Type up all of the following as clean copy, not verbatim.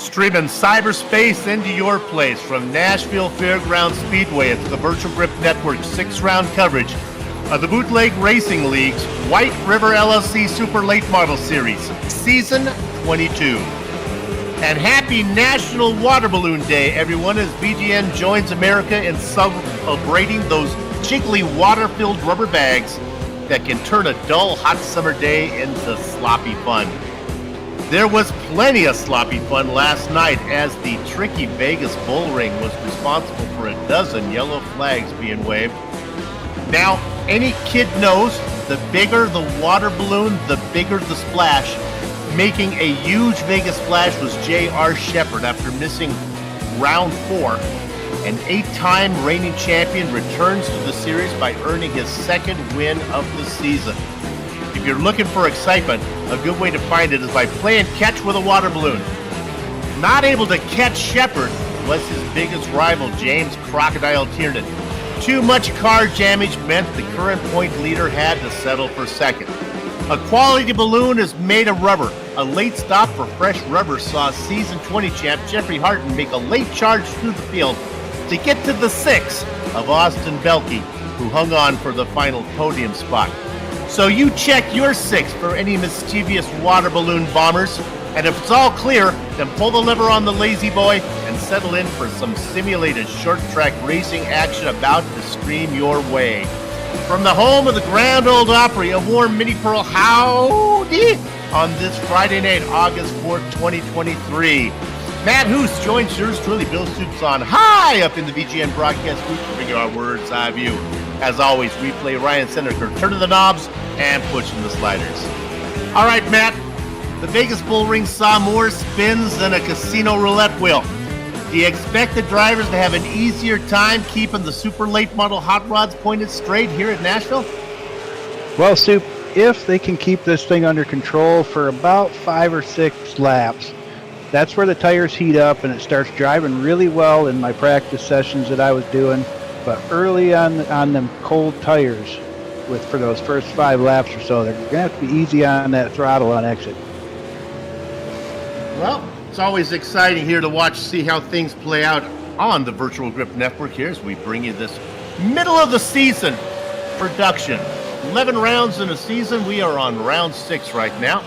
Streaming cyberspace into your place from Nashville Fairgrounds Speedway. It's the Virtual Grip Network's 6-round coverage of the Bootleg Racing League's Whiteriver LLC Super Late Model Series, Season 22. And happy National Water Balloon Day, everyone, as BGN joins America in celebrating those jiggly water-filled rubber bags that can turn a dull, hot summer day into sloppy fun. There was plenty of sloppy fun last night as the tricky Vegas bull ring was responsible for a dozen yellow flags being waved. Now, any kid knows the bigger the water balloon, the bigger the splash. Making a huge Vegas splash was J.R. Shepard after missing round 4. An 8-time reigning champion returns to the series by earning his second win of the season. If you're looking for excitement, a good way to find it is by playing catch with a water balloon. Not able to catch Shepard was his biggest rival, James Crocodile Tiernan. Too much car damage meant the current point leader had to settle for second. A quality balloon is made of rubber. A late stop for fresh rubber saw season 20 champ Jeffrey Harton make a late charge through the field to get to the 6 of Austin Belke, who hung on for the final podium spot. So you check your 6 for any mischievous water balloon bombers, and if it's all clear, then pull the lever on the lazy boy and settle in for some simulated short track racing action about to stream your way. From the home of the Grand Ole Opry, a warm mini pearl howdy on this Friday night, August 4th, 2023. Matt Hoos joins yours truly, Bill Suits on high up in the VGN broadcast booth to bring you our words eye view. As always, we play Ryan Seneker, turning the knobs and pushing the sliders. All right, Matt, the Vegas bull ring saw more spins than a casino roulette wheel. Do you expect the drivers to have an easier time keeping the super late model hot rods pointed straight here at Nashville? Well, Soup, if they can keep this thing under control for about 5 or 6 laps, that's where the tires heat up and it starts driving really well in my practice sessions that I was doing. But early on them cold tires, for those first 5 laps or so, they're going to have to be easy on that throttle on exit. Well, it's always exciting here to watch, see how things play out on the Virtual Grip Network here as we bring you this middle of the season production. 11 rounds in a season. We are on round 6 right now.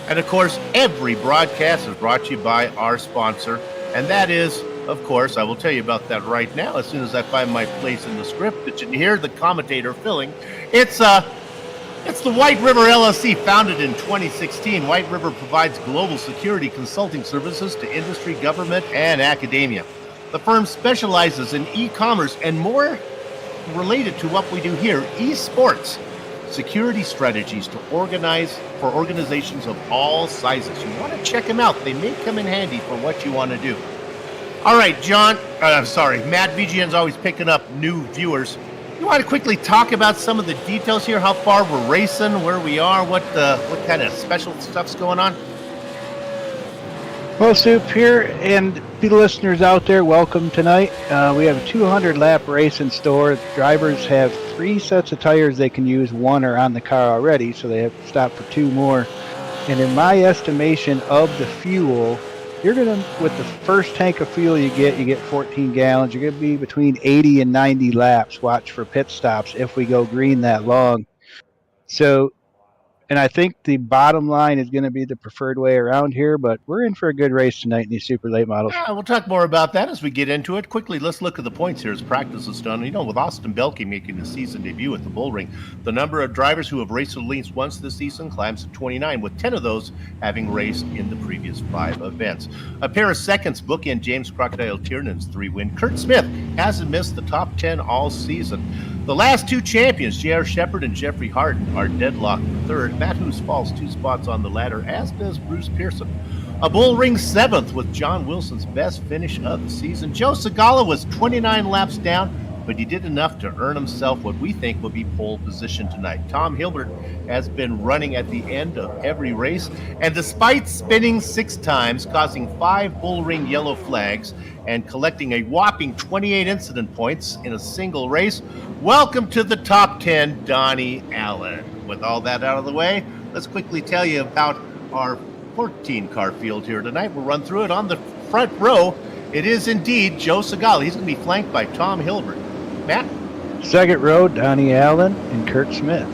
And of course, every broadcast is brought to you by our sponsor, and that is, of course, I will tell you about that right now as soon as I find my place in the script that you can hear the commentator filling. It's the Whiteriver LLC, founded in 2016. Whiteriver provides global security consulting services to industry, government, and academia. The firm specializes in e-commerce and more related to what we do here, esports, security strategies to organize for organizations of all sizes. You want to check them out. They may come in handy for what you want to do. All right, Matt, VGN's always picking up new viewers. You want to quickly talk about some of the details here, how far we're racing, where we are, what kind of special stuff's going on? Well, Soup, here, and the listeners out there, welcome tonight. We have a 200-lap race in store. Drivers have 3 sets of tires they can use. 1 are on the car already, so they have to stop for 2 more. And in my estimation of the fuel, you're going to, with the first tank of fuel you get 14 gallons. You're going to be between 80 and 90 laps. Watch for pit stops if we go green that long. So, and I think the bottom line is going to be the preferred way around here, but we're in for a good race tonight in these super late models. Yeah, we'll talk more about that as we get into it. Quickly, let's look at the points here as practice is done. You know, with Austin Belke making his season debut at the bull ring, the number of drivers who have raced at least once this season climbs to 29, with 10 of those having raced in the previous 5 events. A pair of seconds bookend James Crocodile Tiernan's 3-win. Kurt Smith hasn't missed the top 10 all season. The last 2 champions, J.R. Shepard and Jeffrey Harton, are deadlocked in third. Matt Hoos falls 2 spots on the ladder, as does Bruce Pearson. A bull ring 7th with John Wilson's best finish of the season. Joe Segala was 29 laps down, but he did enough to earn himself what we think will be pole position tonight. Tom Hilbert has been running at the end of every race, and despite spinning 6 times, causing 5 bull ring yellow flags, and collecting a whopping 28 incident points in a single race, welcome to the top 10, Donnie Allen. With all that out of the way, let's quickly tell you about our 14-car field here tonight. We'll run through it. On the front row, it is indeed Joe Segala. He's going to be flanked by Tom Hilbert. Matt? Second row, Donnie Allen and Kurt Smith.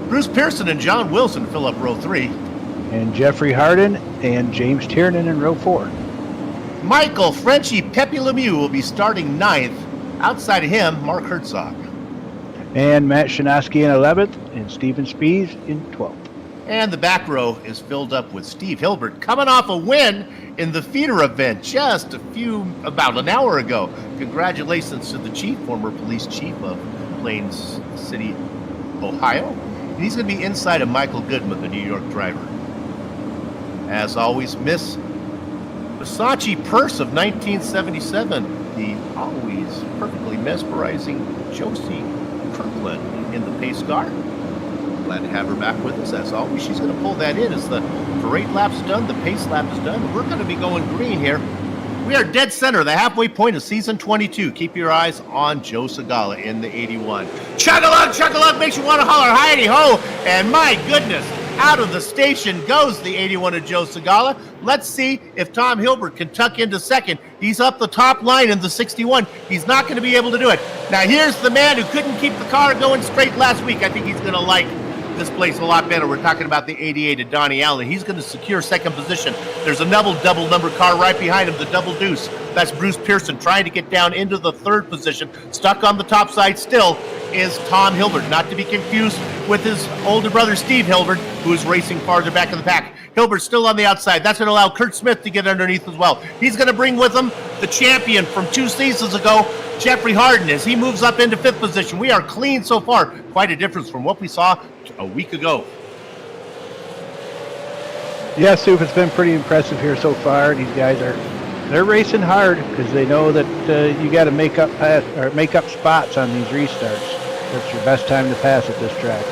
Bruce Pearson and John Wilson fill up row 3. And Jeffrey Harden and James Tiernan in row 4. Michael Frenchie Pepe Lemieux will be starting 9th. Outside of him, Mark Herzog. And Matt Shanoski in 11th and Steven Spies in 12th. And the back row is filled up with Steve Hilbert, coming off a win in the feeder event just about an hour ago. Congratulations to the chief, former police chief of Plains City, Ohio. And he's going to be inside of Michael Goodman, the New York driver. As always, Miss Versace Purse of 1977, the always perfectly mesmerizing Josie Kirkland in the pace car. Glad to have her back with us as always. She's going to pull that in as the parade lap's done, the pace lap is done. We're going to be going green here. We are dead center, the halfway point of season 22. Keep your eyes on Joe Segala in the 81. Chug-a-lug, makes you want to holler, hi-de-ho. And my goodness, out of the station goes the 81 of Joe Segala. Let's see if Tom Hilbert can tuck into second. He's up the top line in the 61. He's not going to be able to do it. Now here's the man who couldn't keep the car going straight last week. I think he's going to like this place a lot better. We're talking about the 88 of Donnie Allen. He's going to secure second position. There's another double number car right behind him, the double deuce. That's Bruce Pearson trying to get down into the third position. Stuck on the top side still is Tom Hilbert, not to be confused with his older brother Steve Hilbert, who is racing farther back in the pack. Hilbert's still on the outside. That's going to allow Kurt Smith to get underneath as well. He's going to bring with him the champion from 2 seasons ago, Jeffrey Harden, as he moves up into 5th position. We are clean so far. Quite a difference from what we saw a week ago. Yeah, Soup, it's been pretty impressive here so far. These guys they're racing hard because they know that you got to make up spots on these restarts. That's your best time to pass at this track.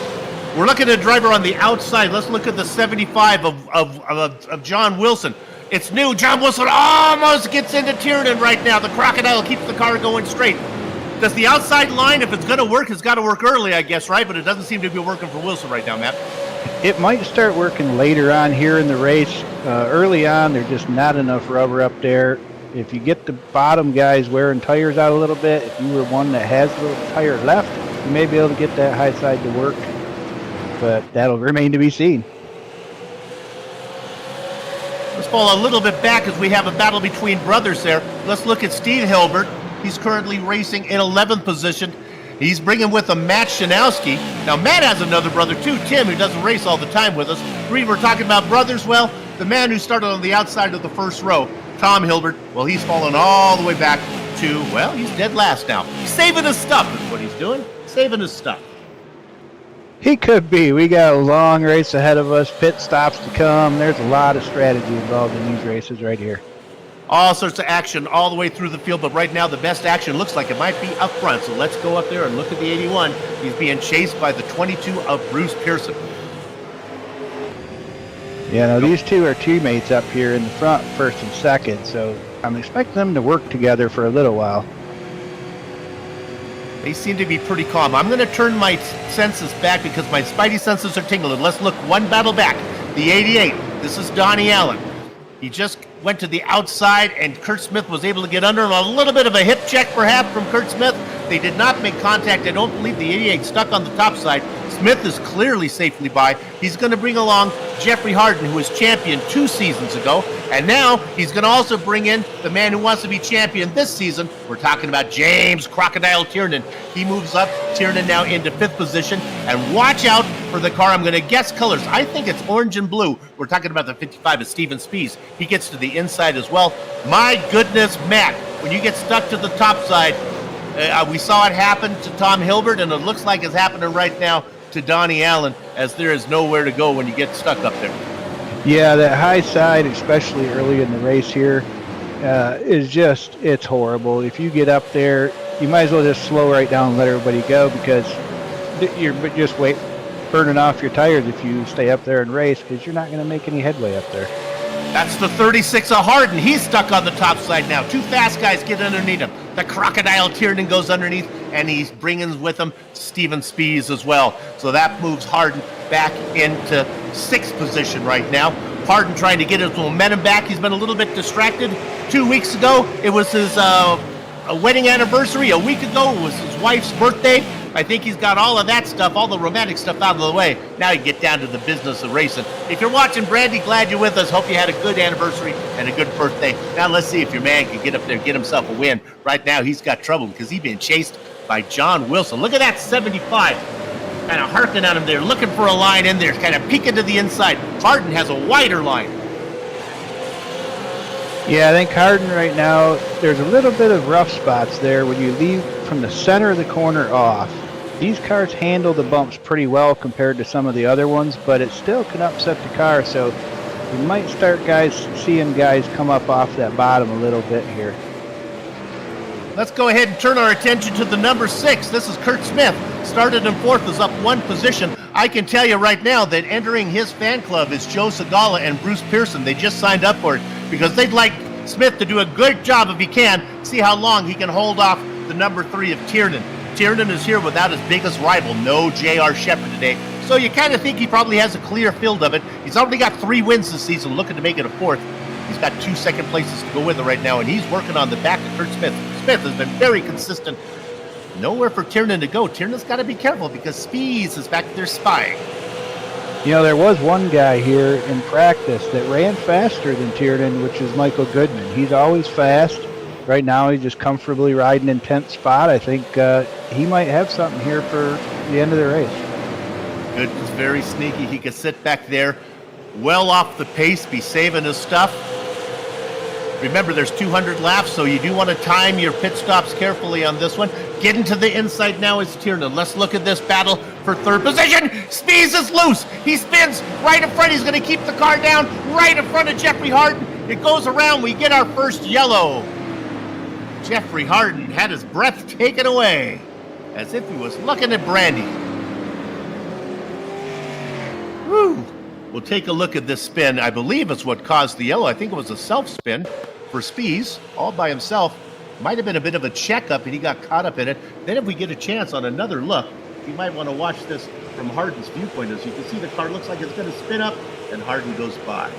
We're looking at a driver on the outside. Let's look at the 75 of John Wilson. It's new. John Wilson almost gets into Tiernan right now. The Crocodile keeps the car going straight. Does the outside line, if it's going to work, it's got to work early, I guess, right? But it doesn't seem to be working for Wilson right now, Matt. It might start working later on here in the race. Early on, there's just not enough rubber up there. If you get the bottom guys wearing tires out a little bit, if you were one that has a little tire left, you may be able to get that high side to work. But that'll remain to be seen. Let's fall a little bit back as we have a battle between brothers there. Let's look at Steve Hilbert. He's currently racing in 11th position. He's bringing with him Matt Shanowski. Now, Matt has another brother, too, Tim, who doesn't race all the time with us. We're talking about brothers. Well, the man who started on the outside of the first row, Tom Hilbert, well, he's fallen all the way back to, well, he's dead last now. He's saving his stuff is what he's doing, saving his stuff. He could be. We got a long race ahead of us, pit stops to come. There's a lot of strategy involved in these races right here. All sorts of action all the way through the field, but right now the best action looks like it might be up front. So let's go up there and look at the 81. He's being chased by the 22 of Bruce Pearson. Yeah, now these two are teammates up here in the front, first and second, so I'm expecting them to work together for a little while. They seem to be pretty calm. I'm going to turn my senses back because my spidey senses are tingling. Let's look one battle back. The 88. This is Donnie Allen. He just went to the outside, and Kurt Smith was able to get under him. A little bit of a hip check, perhaps, from Kurt Smith. They did not make contact. I don't believe the 88 stuck on the top side. Smith is clearly safely by. He's going to bring along Jeffrey Harden, who was champion 2 seasons ago. And now he's going to also bring in the man who wants to be champion this season. We're talking about James Crocodile Tiernan. He moves up. Tiernan now into 5th position. And watch out for the car. I'm going to guess colors. I think it's orange and blue. We're talking about the 55 of Steven Spies. He gets to the inside as well. My goodness, Matt, when you get stuck to the top side, we saw it happen to Tom Hilbert, and it looks like it's happening right now to Donnie Allen, as there is nowhere to go when you get stuck up there. Yeah, that high side, especially early in the race here, it's horrible. If you get up there, you might as well just slow right down and let everybody go, because you're just burning off your tires if you stay up there and race, because you're not going to make any headway up there. That's the 36 of Harden. He's stuck on the top side now. 2 fast guys get underneath him. The Crocodile Tiernan goes underneath, and he's bringing with him Steven Spies as well. So that moves Harden back into 6th position right now. Harden trying to get his momentum back. He's been a little bit distracted. 2 weeks ago, it was his a wedding anniversary. A week ago, it was his wife's birthday. I think he's got all of that stuff, all the romantic stuff out of the way. Now you get down to the business of racing. If you're watching, Brandy, glad you're with us. Hope you had a good anniversary and a good birthday. Now let's see if your man can get up there and get himself a win. Right now, he's got trouble because he's being chased by John Wilson. Look at that 75. Kind of harking at him there, looking for a line in there, kind of peeking to the inside. Harden has a wider line. Yeah, I think Harden right now, there's a little bit of rough spots there when you leave from the center of the corner off. These cars handle the bumps pretty well compared to some of the other ones, but it still can upset the car, so you might start seeing guys come up off that bottom a little bit here. Let's go ahead and turn our attention to the number 6. This is Kurt Smith. Started in 4th, is up 1 position. I can tell you right now that entering his fan club is Joe Segala and Bruce Pearson. They just signed up for it because they'd like Smith to do a good job if he can. See how long he can hold off the number 3 of Tiernan. Tiernan is here without his biggest rival, no J.R. Shepherd today. So you kind of think he probably has a clear field of it. He's already got 3 wins this season, looking to make it a 4th. He's got 2 second places to go with it right now, and he's working on the back of Kurt Smith. Smith has been very consistent. Nowhere for Tiernan to go. Tiernan's got to be careful because Spees is back there spying. You know, there was one guy here in practice that ran faster than Tiernan, which is Michael Goodman. He's always fast. Right now, he's just comfortably riding in 10th spot. I think he might have something here for the end of the race. Goodman's very sneaky. He could sit back there, well off the pace, be saving his stuff. Remember, there's 200 laps, so you do want to time your pit stops carefully on this one. Getting to the inside now is Tiernan. Let's look at this battle for 3rd position. Spees is loose. He spins right in front. He's going to keep the car down right in front of Jeffrey Harden. It goes around. We get our first yellow. Jeffrey Harden had his breath taken away as if he was looking at Brandy. Woo. We'll take a look at this spin. I believe it's what caused the yellow. I think it was a self-spin for Spees, all by himself. Might have been a bit of a checkup, and he got caught up in it. Then if we get a chance on another look, you might want to watch this from Harden's viewpoint. As you can see, the car looks like it's going to spin up, and Harden goes by.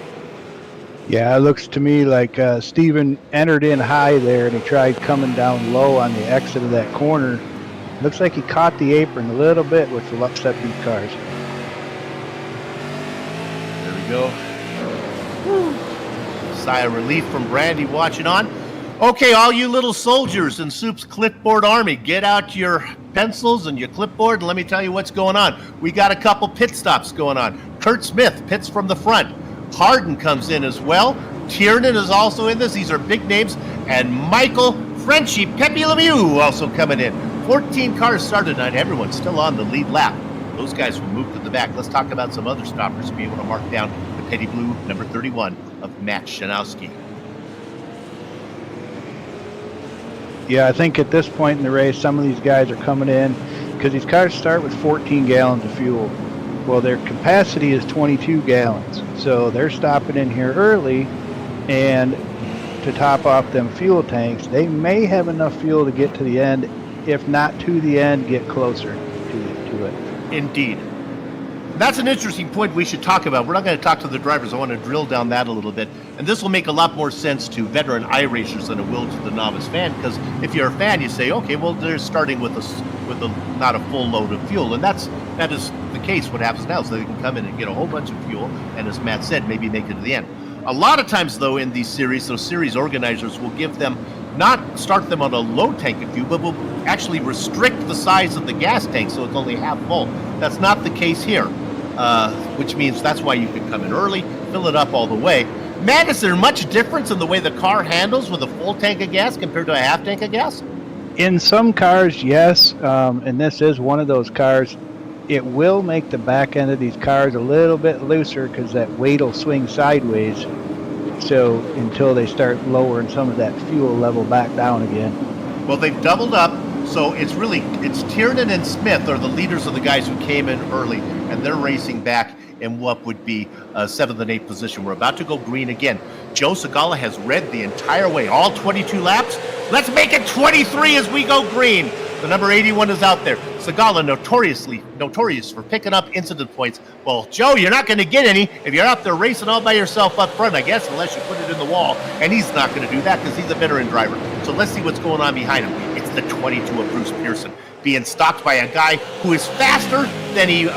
Yeah, it looks to me like Steven entered in high there, and he tried coming down low on the exit of that corner. Looks like he caught the apron a little bit, which will upset these cars. Go. Sigh of relief from Brandy watching on. Okay, all you little soldiers in Soup's clipboard army, get out your pencils and your clipboard and let me tell you what's going on. We got a couple pit stops going on. Kurt Smith pits from the front. Harden comes in as well. Tiernan is also in this. These are big names. And Michael Frenchie Pepe Lemieux also coming in. 14 cars started tonight. Everyone's still on the lead lap. Those guys will move to the back. Let's talk about some other stoppers to be able to mark down the Petty Blue, number 31 of Matt Shanowski. Yeah, I think at this point in the race, some of these guys are coming in because these cars start with 14 gallons of fuel. Well, their capacity is 22 gallons. So they're stopping in here early, and to top off them fuel tanks, they may have enough fuel to get to the end. If not to the end, get closer to it. Indeed. That's an interesting point we should talk about. We're not going to talk to the drivers. I want to drill down that a little bit. And this will make a lot more sense to veteran iRacers than it will to the novice fan, because if you're a fan, you say, okay, well, they're starting with not a full load of fuel. And that is the case. What happens now is they can come in and get a whole bunch of fuel, and as Matt said, maybe make it to the end. A lot of times, though, in these series, those series organizers will give them, not start them on a low tank of fuel, but will actually restrict the size of the gas tank so it's only half full. That's not the case here, which means that's why you can come in early, fill it up all the way. Matt, is there much difference in the way the car handles with a full tank of gas compared to a half tank of gas? In some cars, yes, and this is one of those cars. It will make the back end of these cars a little bit looser because that weight will swing sideways. So until they start lowering some of that fuel level back down again. Well, they've doubled up, so it's Tiernan and Smith are the leaders of the guys who came in early, and they're racing back in what would be 7th and 8th position. We're about to go green again. Joe Segala has red the entire way, all 22 laps. Let's make it 23 as we go green. The number 81 is out there. Segala, notorious for picking up incident points. Well, Joe, you're not going to get any if you're out there racing all by yourself up front, I guess, unless you put it in the wall. And he's not going to do that because he's a veteran driver. So let's see what's going on behind him. It's the 22 of Bruce Pearson, being stalked by a guy who is faster than he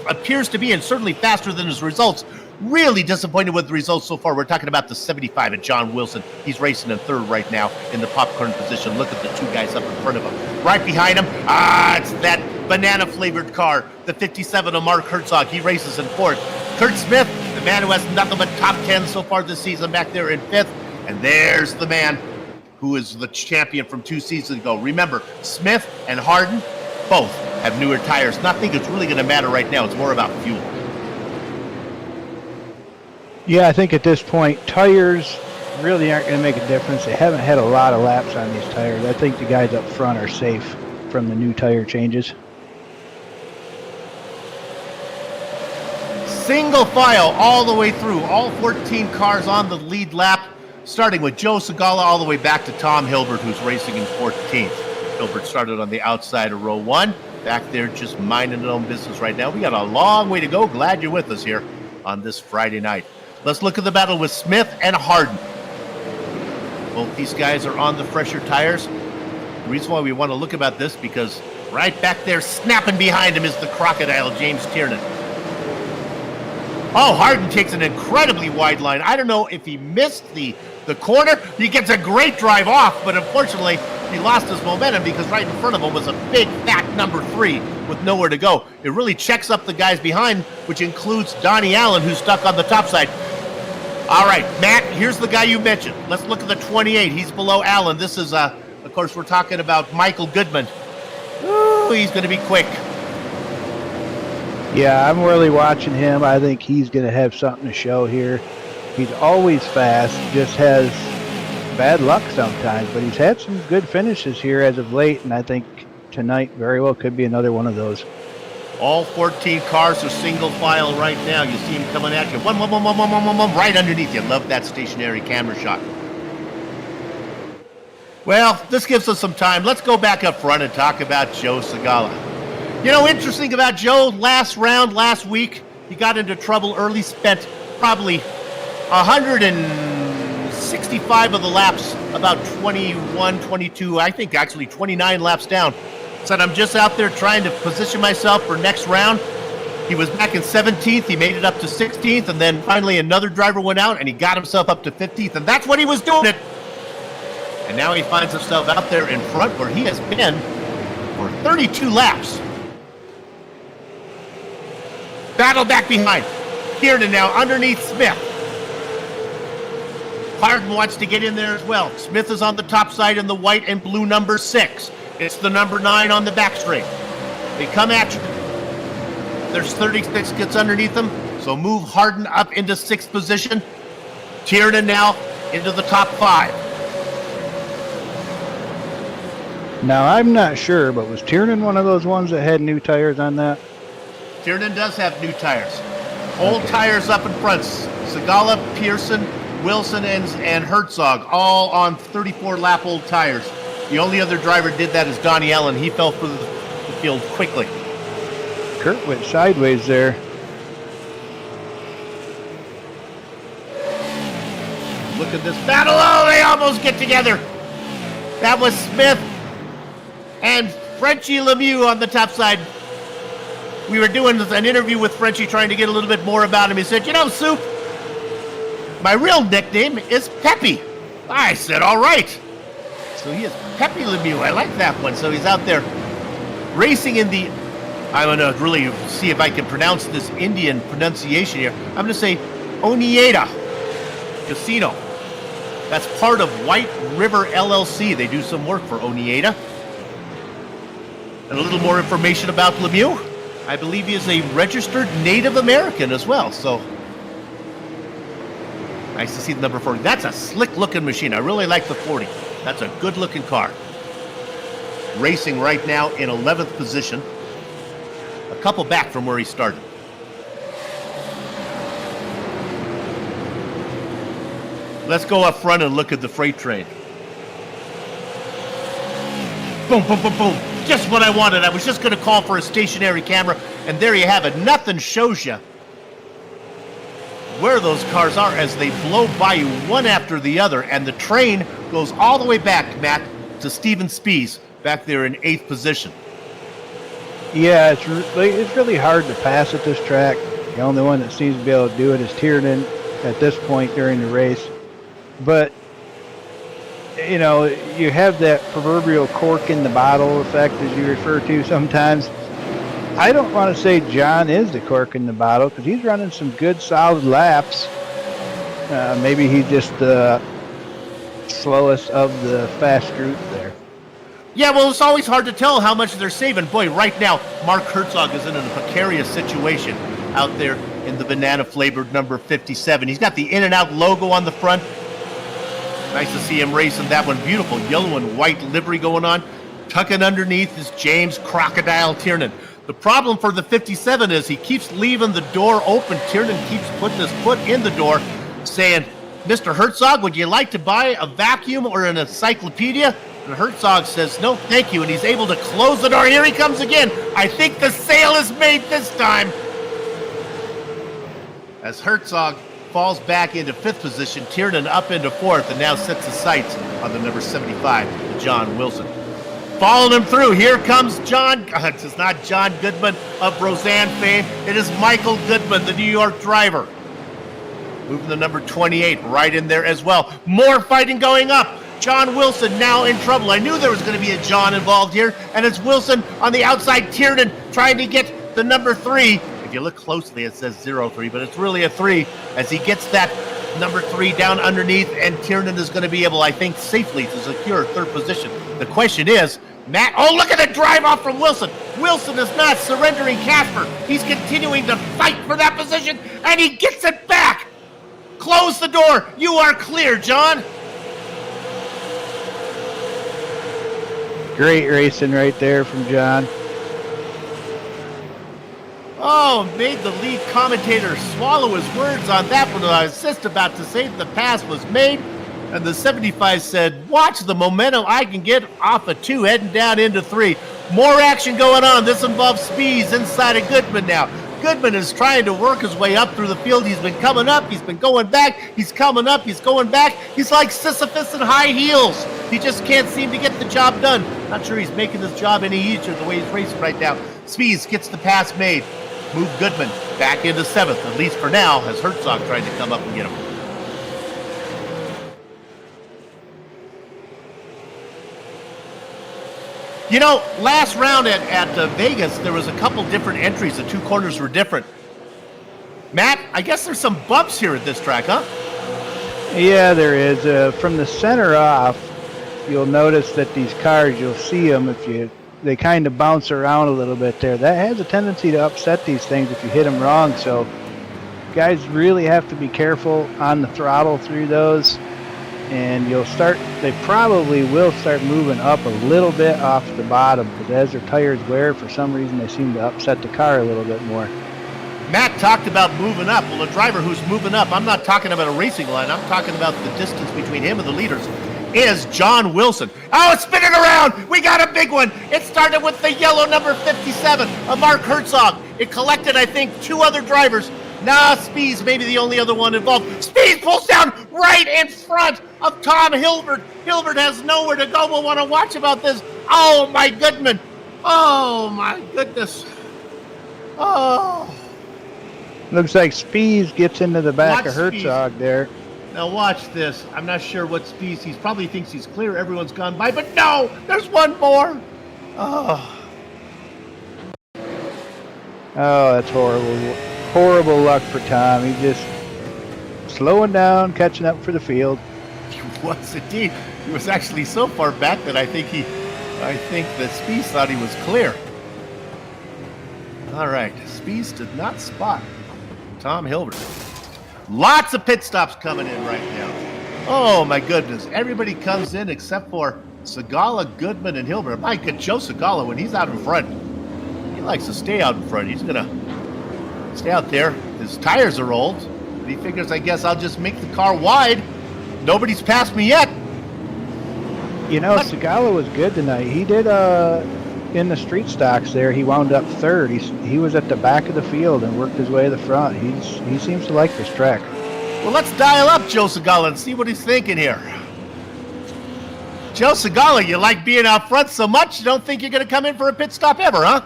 appears to be, and certainly faster than his results. Really disappointed with the results so far. We're talking about the 75 at John Wilson. He's racing in third right now in the popcorn position. Look at the two guys up in front of him. Right behind him, it's that banana-flavored car, the 57 of Mark Herzog. He races in fourth. Kurt Smith, the man who has nothing but top 10 so far this season, back there in fifth. And there's the man who is the champion from 2 seasons ago. Remember, Smith and Harden both have newer tires. Nothing it's really going to matter right now. It's more about fuel. Yeah, I think at this point, tires really aren't going to make a difference. They haven't had a lot of laps on these tires. I think the guys up front are safe from the new tire changes. Single file all the way through. All 14 cars on the lead lap, starting with Joe Segala all the way back to Tom Hilbert, who's racing in 14th. Hilbert started on the outside of row 1. Back there just minding his own business right now. We got a long way to go. Glad you're with us here on this Friday night. Let's look at the battle with Smith and Harden. Both these guys are on the fresher tires. The reason why we want to look about this, because right back there, snapping behind him, is the crocodile, James Tiernan. Oh, Harden takes an incredibly wide line. I don't know if he missed the corner. He gets a great drive off, but unfortunately, he lost his momentum because right in front of him was a big, fat number 3 with nowhere to go. It really checks up the guys behind, which includes Donnie Allen, who's stuck on the top side. All right, Matt, here's the guy you mentioned. Let's look at the 28. He's below Allen. This is, of course, we're talking about Michael Goodman. Ooh, he's going to be quick. Yeah, I'm really watching him. I think he's going to have something to show here. He's always fast, just has bad luck sometimes, but he's had some good finishes here as of late, and I think tonight very well could be another one of those. All 14 cars are single file right now. You see him coming at you. One, right underneath you. Love that stationary camera shot. Well, this gives us some time. Let's go back up front and talk about Joe Segala. You know, interesting about Joe, last week, he got into trouble early, spent probably 165 of the laps, about 21, 22, I think actually 29 laps down. Said, I'm just out there trying to position myself for next round. He was back in 17th. He made it up to 16th, and then finally another driver went out, and he got himself up to 15th, and that's what he was doing it. And now he finds himself out there in front where he has been for 32 laps. Battle back behind. Kiernan now underneath Smith. Harden wants to get in there as well. Smith is on the top side in the white and blue number 6. It's the number 9 on the back straight. They come at you. There's 36 gets underneath them, so move Harden up into 6th position. Tiernan now into the top 5. Now, I'm not sure, but was Tiernan one of those ones that had new tires on that? Tiernan does have new tires. Old tires up in front. Segala, Pearson, Wilson, and Herzog, all on 34-lap old tires. The only other driver did that is Donnie Allen. He fell through the field quickly. Kurt went sideways there. Look at this battle. Oh, they almost get together. That was Smith and Frenchie Lemieux on the top side. We were doing an interview with Frenchie trying to get a little bit more about him. He said, you know, Soup, my real nickname is Peppy. I said, all right. So he is Pepe Lemieux. I like that one. So he's out there racing in the, I'm going to really see if I can pronounce this Indian pronunciation here. I'm going to say Oneida Casino. That's part of Whiteriver LLC. They do some work for Oneida. And a little more information about Lemieux. I believe he is a registered Native American as well. So nice to see the number 40. That's a slick-looking machine. I really like the 40. That's a good-looking car. Racing right now in 11th position. A couple back from where he started. Let's go up front and look at the freight train. Boom, boom, boom, boom. Just what I wanted. I was just going to call for a stationary camera, and there you have it. Nothing shows you where those cars are as they blow by you one after the other, and the train goes all the way back, Matt, to Steven Spies back there in 8th position. Yeah, it's really hard to pass at this track. The only one that seems to be able to do it is Tiernan at this point during the race. But, you know, you have that proverbial cork in the bottle effect, as you refer to sometimes. I don't want to say John is the cork in the bottle because he's running some good solid laps. Maybe he's just the slowest of the fast group there. Yeah, well, it's always hard to tell how much they're saving. Boy, right now, Mark Herzog is in a precarious situation out there in the banana-flavored number 57. He's got the In-N-Out logo on the front. Nice to see him racing that one. Beautiful yellow and white livery going on. Tucking underneath is James Crocodile Tiernan. The problem for the 57 is he keeps leaving the door open. Tiernan keeps putting his foot in the door, saying, Mr. Herzog, would you like to buy a vacuum or an encyclopedia? And Herzog says, no, thank you. And he's able to close the door. Here he comes again. I think the sale is made this time. As Herzog falls back into 5th position, Tiernan up into 4th, and now sets his sights on the number 75, John Wilson. Following him through, here comes John. It's not John Goodman of Roseanne fame. It is Michael Goodman, the New York driver. Moving the number 28 right in there as well. More fighting going up. John Wilson now in trouble. I knew there was going to be a John involved here, and it's Wilson on the outside. Tiernan trying to get the number 3. If you look closely, it says 03, but it's really a 3 as he gets that number 3 down underneath, and Tiernan is going to be able, I think, safely to secure 3rd position. The question is, Matt, oh, look at the drive off from Wilson. Wilson is not surrendering Casper. He's continuing to fight for that position, and he gets it back. Close the door. You are clear, John. Great racing right there from John. Oh, made the lead commentator swallow his words on that one. I was just about to say the pass was made. And the 75 said, watch the momentum I can get off of 2 heading down into 3. More action going on. This involves Spies inside of Goodman now. Goodman is trying to work his way up through the field. He's been coming up. He's been going back. He's coming up. He's going back. He's like Sisyphus in high heels. He just can't seem to get the job done. Not sure he's making this job any easier the way he's racing right now. Spies gets the pass made. Move Goodman back into 7th, at least for now, as Herzog tried to come up and get him. You know, last round at Vegas, there was a couple different entries. The 2 corners were different. Matt, I guess there's some bumps here at this track, huh? Yeah, there is. From the center off, you'll notice that these cars, you'll see them they kind of bounce around a little bit there. That has a tendency to upset these things if you hit them wrong. So guys really have to be careful on the throttle through those. And they probably will start moving up a little bit off the bottom because as their tires wear, for some reason they seem to upset the car a little bit more. Matt talked about moving up. Well, a driver who's moving up, I'm not talking about a racing line, I'm talking about the distance between him and the leaders, is John Wilson. Oh, it's spinning around. We got a big one. It started with the yellow number 57 of Mark Herzog. It collected, I think, 2 other drivers. Nah, Spies may be the only other one involved. Spies pulls down right in front of Tom Hilbert. Hilbert has nowhere to go. We'll want to watch about this. Oh, my goodness. Oh, my goodness. Oh. Looks like Spies gets into the back of Herzog Spies there. Now watch this. I'm not sure what Spies. He probably thinks he's clear. Everyone's gone by. But no, there's one more. Oh. Oh, that's horrible. Horrible luck for Tom. He's just slowing down, catching up for the field. He was indeed. He was actually so far back that I think that Spies thought he was clear. All right, Spies did not spot Tom Hilbert. Lots of pit stops coming in right now. Oh my goodness! Everybody comes in except for Segala, Goodman, and Hilbert. My good Joe Segala, when he's out in front, he likes to stay out in front. He's gonna stay out there. His tires are old. But he figures, I guess I'll just make the car wide. Nobody's passed me yet. You know, Segala was good tonight. He did in the street stocks there. He wound up third. He was at the back of the field and worked his way to the front. He seems to like this track. Well, let's dial up Joe Segala and see what he's thinking here. Joe Segala, you like being out front so much, you don't think you're going to come in for a pit stop ever, huh?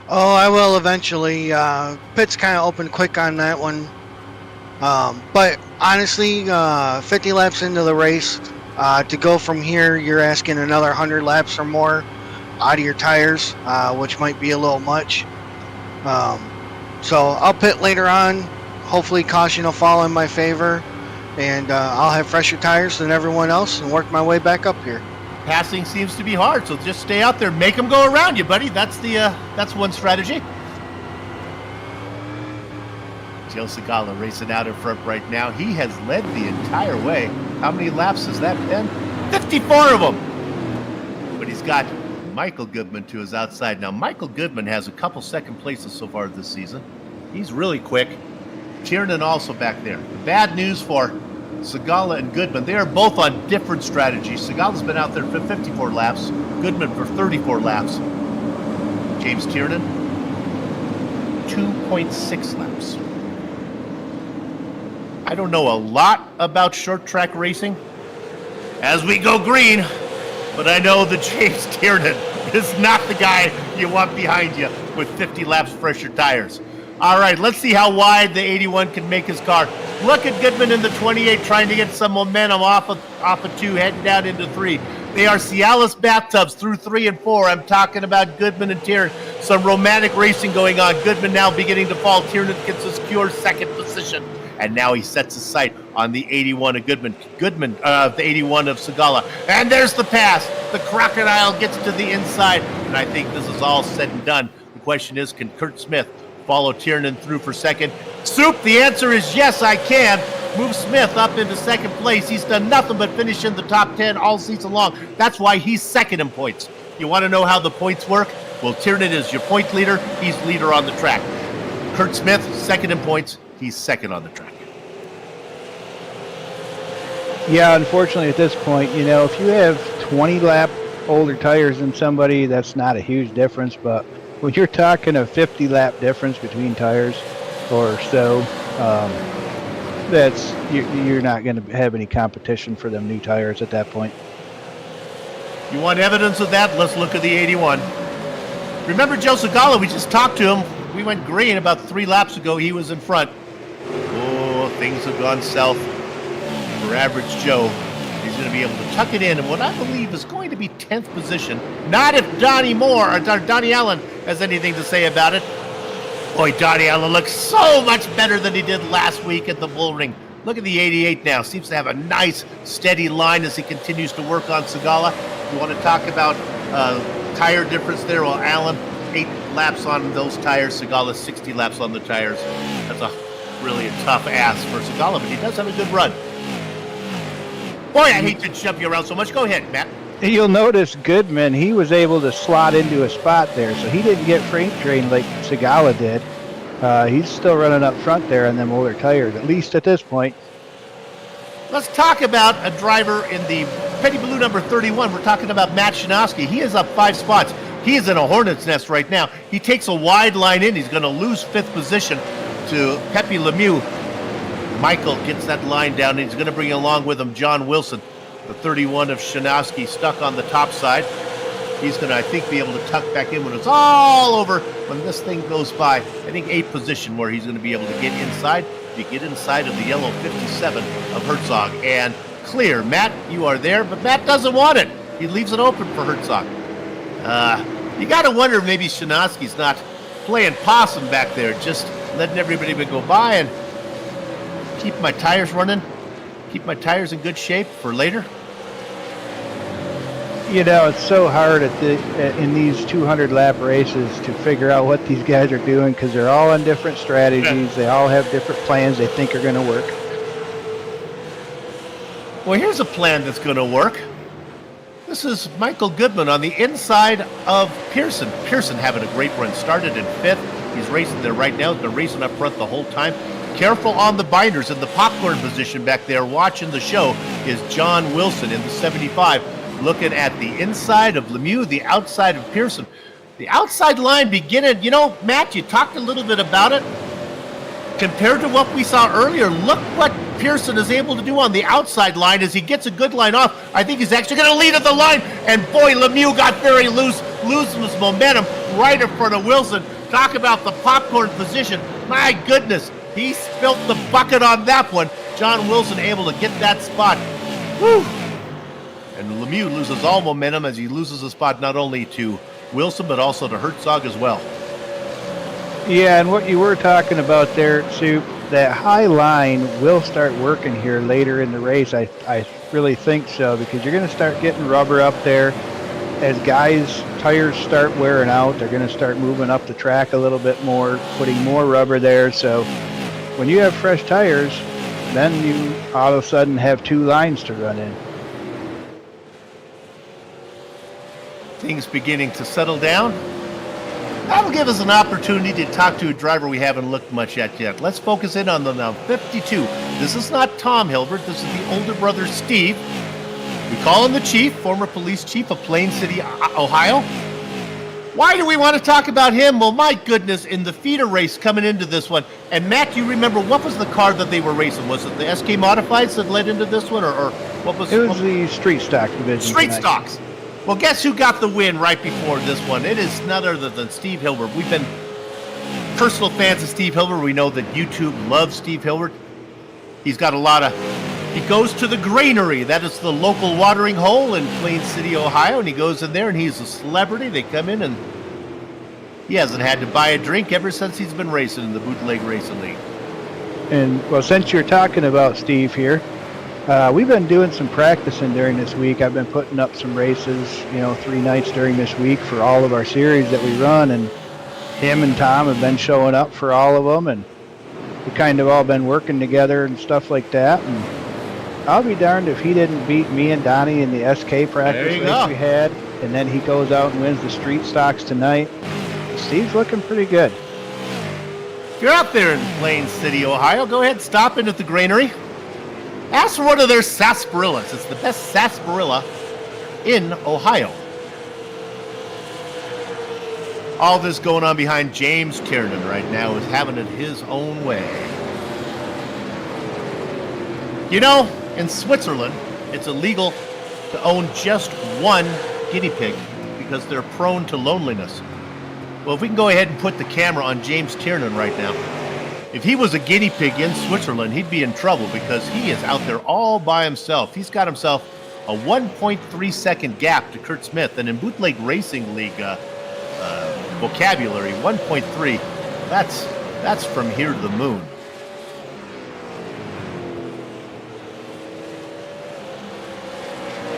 Oh, I will eventually. Pit's kind of opened quick on that one. But honestly, 50 laps into the race, to go from here, you're asking another 100 laps or more out of your tires, which might be a little much. So I'll pit later on. Hopefully caution will fall in my favor, and I'll have fresher tires than everyone else and work my way back up here. Passing seems to be hard, so just stay out there. Make them go around you, buddy. That's one strategy. Joe Segala racing out in front right now. He has led the entire way. How many laps has that been? 54 of them. But he's got Michael Goodman to his outside. Now, Michael Goodman has a couple second places so far this season. He's really quick. Tiernan also back there. The bad news for Segala and Goodman, they are both on different strategies. Segala's been out there for 54 laps, Goodman for 34 laps. James Tiernan, 2.6 laps. I don't know a lot about short track racing as we go green, but I know that James Tiernan is not the guy you want behind you with 50 laps fresher tires. All right, let's see how wide the 81 can make his car. Look at Goodman in the 28 trying to get some momentum off of 2, heading down into 3. They are Cialis bathtubs through 3 and 4. I'm talking about Goodman and Tiernan. Some romantic racing going on. Goodman now beginning to fall. Tiernan gets a secure second position. And now he sets his sight on the 81 of Goodman. The 81 of Segala. And there's the pass. The crocodile gets to the inside. And I think this is all said and done. The question is, can Kurt Smith follow Tiernan through for second? Soup, the answer is yes, I can. Move Smith up into second place. He's done nothing but finish in the top 10 all season long. That's why he's second in points. You want to know how the points work? Well, Tiernan is your point leader. He's leader on the track. Kurt Smith, second in points. He's second on the track. Yeah, unfortunately at this point, you know, if you have 20 lap older tires than somebody, that's not a huge difference. But when you're talking a 50 lap difference between tires or so, you're not going to have any competition for them new tires at that point. You want evidence of that? Let's look at the 81. Remember Joe Segala? We just talked to him. We went green about 3 laps ago. He was in front. Oh, things have gone south for average Joe. He's going to be able to tuck it in what I believe is going to be 10th position. Not if Donnie Allen has anything to say about it. Boy, Donnie Allen looks so much better than he did last week at the Bull Ring. Look at the 88 now. Seems to have a nice, steady line as he continues to work on Segala. You want to talk about tire difference there? Well, Allen, 8 laps on those tires. Segala, 60 laps on the tires. That's really a tough ask for Segala, but he does have a good run. Boy, I hate to shove you around so much. Go ahead, Matt. You'll notice Goodman, he was able to slot into a spot there, so he didn't get freight trained like Segala did. He's still running up front there on them older tires, at least at this point. Let's talk about a driver in the Petty Blue number 31. We're talking about Matt Shinofsky. He is up 5 spots. He is in a hornet's nest right now. He takes a wide line in. He's going to lose 5th position to Pepe Lemieux. Michael gets that line down, and he's going to bring along with him John Wilson, the 31 of Shinofsky, stuck on the top side. He's going to, I think, be able to tuck back in when it's all over, when this thing goes by. I think 8th position where he's going to be able to get inside. To get inside of the yellow 57 of Herzog. And clear. Matt, you are there, but Matt doesn't want it. He leaves it open for Herzog. You got to wonder maybe Shinofsky's not playing possum back there, just letting everybody go by and keep my tires running, keep my tires in good shape for later. You know, it's so hard in these 200 lap races to figure out what these guys are doing because they're all on different strategies. Yeah. They all have different plans they think are going to work. Well, here's a plan that's going to work. This is Michael Goodman on the inside of Pearson. Pearson having a great run. Started in 5th. He's racing there right now. He's been racing up front the whole time. Careful on the binders. In the popcorn position back there watching the show is John Wilson in the 75, looking at the inside of Lemieux, the outside of Pearson. The outside line beginning, Matt, you talked a little bit about it. Compared to what we saw earlier, look what Pearson is able to do on the outside line as he gets a good line off. I think he's actually going to lead at the line. And boy, Lemieux got very loose, losing his momentum right in front of Wilson. Talk about the popcorn position. My goodness, he spilt the bucket on that one. John Wilson able to get that spot. Woo! And Lemieux loses all momentum as he loses the spot not only to Wilson, but also to Herzog as well. Yeah, and what you were talking about there, Sue, that high line will start working here later in the race. I really think so, because you're going to start getting rubber up there. As guys' tires start wearing out, they're going to start moving up the track a little bit more, putting more rubber there. So when you have fresh tires, then you all of a sudden have two lines to run in. Things beginning to settle down. That'll give us an opportunity to talk to a driver we haven't looked much at yet. Let's focus in on the now 52. This is not Tom Hilbert. This is the older brother, Steve. We call him the chief, former police chief of Plain City, Ohio. Why do we want to talk about him? Well, my goodness, in the feeder race coming into this one, and Matt, you remember what was the car that they were racing? Was it the SK Modifieds that led into this one, or what was it? It was the Street Stock division. Street Stocks. Well, guess who got the win right before this one? It is none other than Steve Hilbert. We've been personal fans of Steve Hilbert. We know that YouTube loves Steve Hilbert. He's got he goes to the Granary. That is the local watering hole in Plain City, Ohio, and he goes in there and he's a celebrity. They come in and he hasn't had to buy a drink ever since he's been racing in the Bootleg Racing League. And, well, since you're talking about Steve here, we've been doing some practicing during this week. I've been putting up some races, 3 nights during this week for all of our series that we run, and him and Tom have been showing up for all of them, and we kind of all been working together and stuff like that. And I'll be darned if he didn't beat me and Donnie in the SK practice race we had, and then he goes out and wins the Street Stocks tonight. Steve's looking pretty good. If you're out there in Plain City, Ohio, go ahead and stop in at the Granary. Ask for one of their sarsaparillas. It's the best sarsaparilla in Ohio. All this going on behind James Tiernan right now is having it his own way. In Switzerland, it's illegal to own just one guinea pig because they're prone to loneliness. Well, if we can go ahead and put the camera on James Tiernan right now. If he was a guinea pig in Switzerland, he'd be in trouble because he is out there all by himself. He's got himself a 1.3 second gap to Kurt Smith, and in Bootleg Racing League vocabulary, 1.3, that's from here to the moon.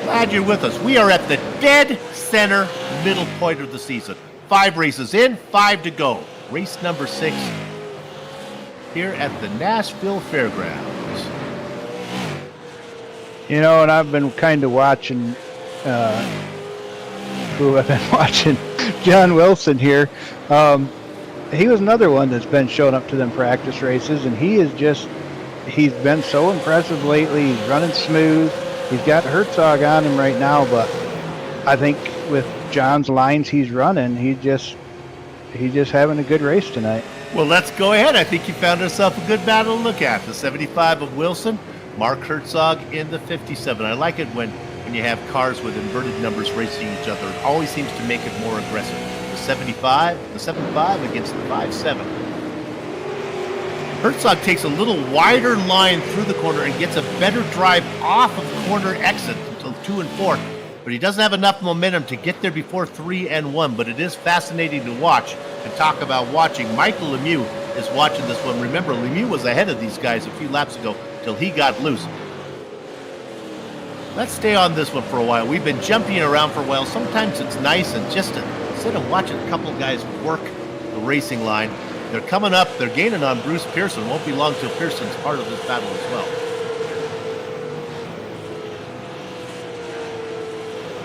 Glad you're with us. We are at the dead center middle point of the season. 5 races in, 5 to go. Race number 6. Here at the Nashville Fairgrounds. And I've been kind of watching, who I've been watching, John Wilson here. He was another one that's been showing up to them practice races, and he's been so impressive lately. He's running smooth. He's got Herzog on him right now, but I think with John's lines he's running, he's just having a good race tonight. Well, let's go ahead. I think you found yourself a good battle to look at. The 75 of Wilson, Mark Herzog in the 57. I like it when you have cars with inverted numbers racing each other. It always seems to make it more aggressive. The 75 against the 57. Herzog takes a little wider line through the corner and gets a better drive off of the corner exit until 2 and 4. But he doesn't have enough momentum to get there before 3 and 1. But it is fascinating to watch and talk about watching. Michael Lemieux is watching this one. Remember, Lemieux was ahead of these guys a few laps ago till he got loose. Let's stay on this one for a while. We've been jumping around for a while. Sometimes it's nice and just to, instead of watching a couple guys work the racing line, they're coming up, they're gaining on Bruce Pearson. Won't be long till Pearson's part of this battle as well.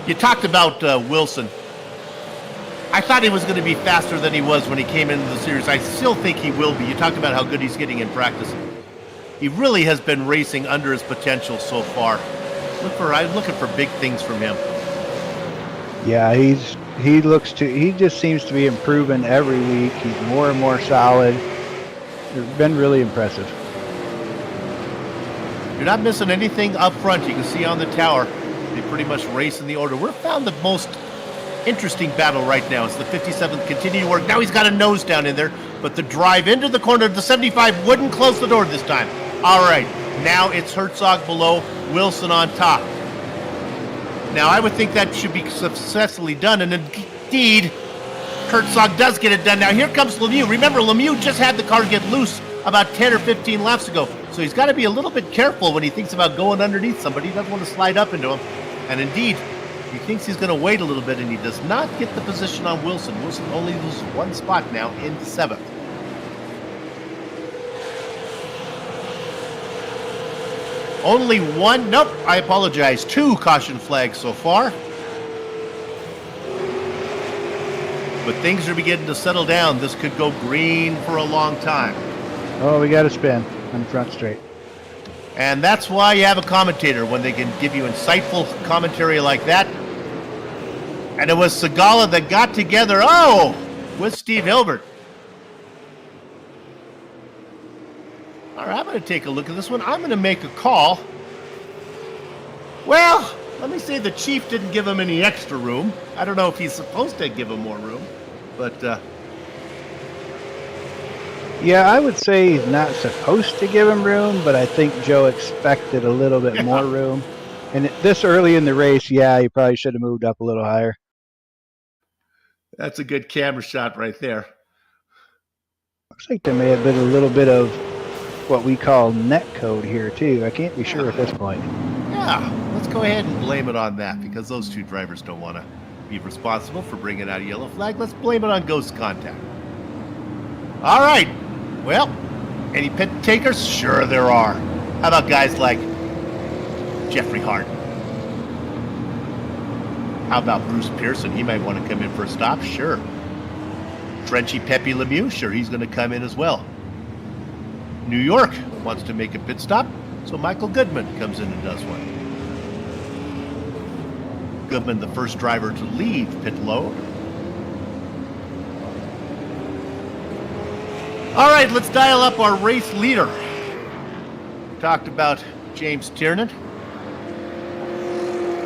You talked about Wilson. I thought he was going to be faster than he was when he came into the series. I still think he will be. You talked about how good he's getting in practice. He really has been racing under his potential so far. I'm looking for big things from him. Yeah, he just seems to be improving every week. He's more and more solid. It's been really impressive. You're not missing anything up front. You can see on the tower, they pretty much race in the order. We're found the most interesting battle right now. It's the 57th continuing work. Now he's got a nose down in there, but the drive into the corner of the 75 wouldn't close the door this time. All right, now it's Herzog below, Wilson on top. Now I would think that should be successfully done, and indeed, Herzog does get it done. Now here comes Lemieux. Remember, Lemieux just had the car get loose about 10 or 15 laps ago, so he's got to be a little bit careful when he thinks about going underneath somebody. He doesn't want to slide up into him, and indeed, he thinks he's going to wait a little bit, and he does not get the position on Wilson. Wilson only loses one spot now in 7th. Only one, nope, I apologize, 2 caution flags so far. But things are beginning to settle down. This could go green for a long time. Oh, we got to spin on the front straight. And that's why you have a commentator, when they can give you insightful commentary like that. And it was Segala that got together, with Steve Hilbert. All right, I'm going to take a look at this one. I'm going to make a call. Well, let me say the chief didn't give him any extra room. I don't know if he's supposed to give him more room, but... Yeah, I would say he's not supposed to give him room, but I think Joe expected a little bit more room. And this early in the race, yeah, he probably should have moved up a little higher. That's a good camera shot right there. Looks like there may have been a little bit of what we call net code here, too. I can't be sure at this point. Yeah, let's go ahead and blame it on that, because those 2 drivers don't want to be responsible for bringing out a yellow flag. Let's blame it on ghost contact. All right. Well, any pit takers? Sure there are. How about guys like Jeffrey Hart? How about Bruce Pearson? He might want to come in for a stop. Sure. Frenchy Pepe Lemieux? Sure, he's going to come in as well. New York wants to make a pit stop, so Michael Goodman comes in and does one. Goodman, the first driver to leave pit load. All right, let's dial up our race leader. Talked about James Tiernan.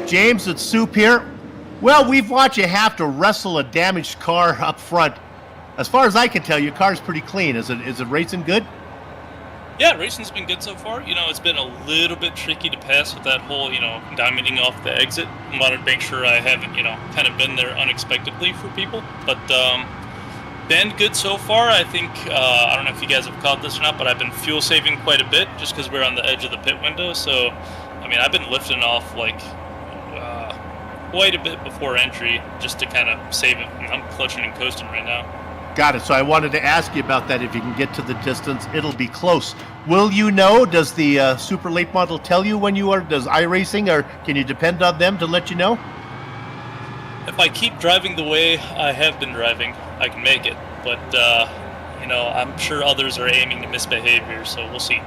James, it's Soup here. Well, we've watched you have to wrestle a damaged car up front. As far as I can tell, your car's pretty clean. Is it racing good? Yeah, racing's been good so far. It's been a little bit tricky to pass with that whole, diamonding off the exit. I wanted to make sure I haven't, kind of been there unexpectedly for people. But, been good so far. I think, I don't know if you guys have caught this or not, but I've been fuel saving quite a bit just because we're on the edge of the pit window. So, I've been lifting off, quite a bit before entry just to kind of save it. I'm clutching and coasting right now. Got it. So I wanted to ask you about that. If you can get to the distance, it'll be close. Will you know? Does the super late model tell you when you are? Does iRacing, or can you depend on them to let you know? If I keep driving the way I have been driving, I can make it. But, I'm sure others are aiming to misbehave here, so we'll see.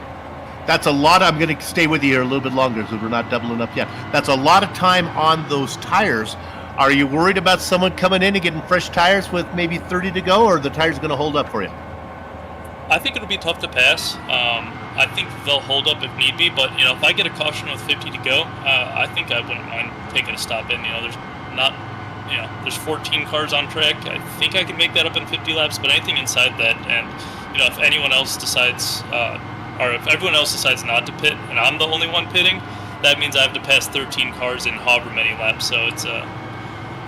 That's a lot. I'm going to stay with you here a little bit longer because we're not doubling up yet. That's a lot of time on those tires. Are you worried about someone coming in and getting fresh tires with maybe 30 to go, or the tires going to hold up for you? I think it'll be tough to pass. I think they'll hold up if need be, but, if I get a caution with 50 to go, I think I wouldn't mind taking a stop in. There's 14 cars on track. I think I can make that up in 50 laps, but anything inside that, and, if anyone else decides, or if everyone else decides not to pit, and I'm the only one pitting, that means I have to pass 13 cars in however many laps, so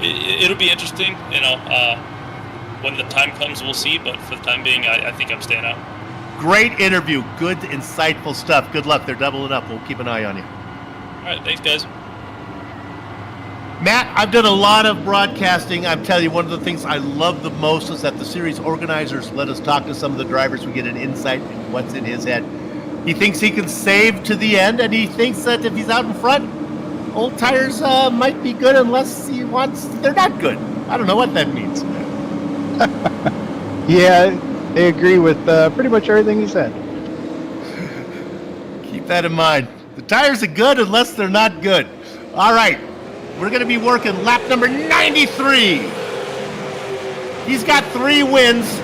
it'll be interesting, when the time comes, we'll see, but for the time being, I think I'm staying out. Great interview. Good, insightful stuff. Good luck. They're doubling up. We'll keep an eye on you. All right, thanks, guys. Matt, I've done a lot of broadcasting. I'm telling you, one of the things I love the most is that the series organizers let us talk to some of the drivers. We get an insight into what's in his head. He thinks he can save to the end, and he thinks that if he's out in front, old tires might be good unless he wants... They're not good. I don't know what that means. Yeah, I agree with pretty much everything he said. Keep that in mind. The tires are good unless they're not good. All right, we're going to be working lap number 93. He's got 3 wins.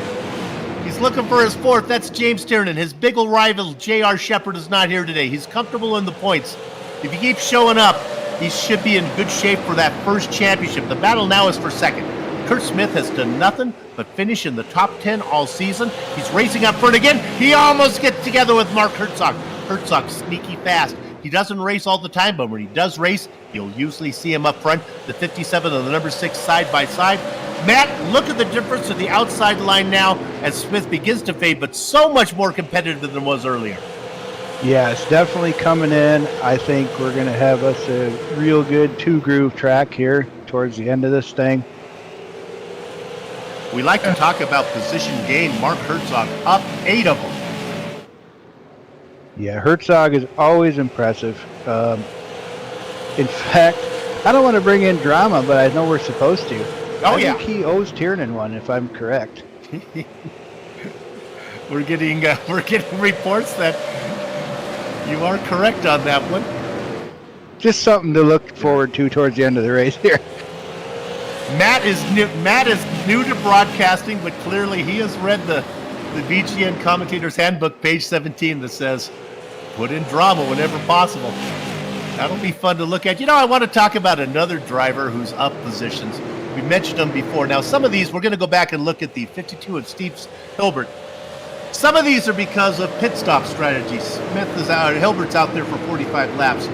He's looking for his 4th. That's James Tiernan. His big old rival, J.R. Shepard, is not here today. He's comfortable in the points. If he keeps showing up, he should be in good shape for that first championship. The battle now is for 2nd. Kurt Smith has done nothing but finish in the top 10 all season. He's racing up front again. He almost gets together with Mark Herzog. Herzog's sneaky fast. He doesn't race all the time, but when he does race, you'll usually see him up front. The 57 and the number 6 side by side. Matt, look at the difference to the outside line now as Smith begins to fade, but so much more competitive than it was earlier. Yeah, it's definitely coming in. I think we're going to have us a real good 2-groove track here towards the end of this thing. We like to talk about position gain. Mark Herzog up 8 of them. Yeah, Herzog is always impressive. In fact, I don't want to bring in drama, but I know we're supposed to. I think he owes Tiernan one, if I'm correct. We're getting reports that you are correct on that one. Just something to look forward to towards the end of the race here. Matt is new to broadcasting, but clearly he has read the BGN Commentator's Handbook, page 17, that says, put in drama whenever possible. That'll be fun to look at. You know, I want to talk about another driver who's up positions. We mentioned him before. Now, some of these, we're going to go back and look at the 52 of Steve Hilbert. Some of these are because of pit stop strategies. Smith is out, Hilbert's out there for 45 laps.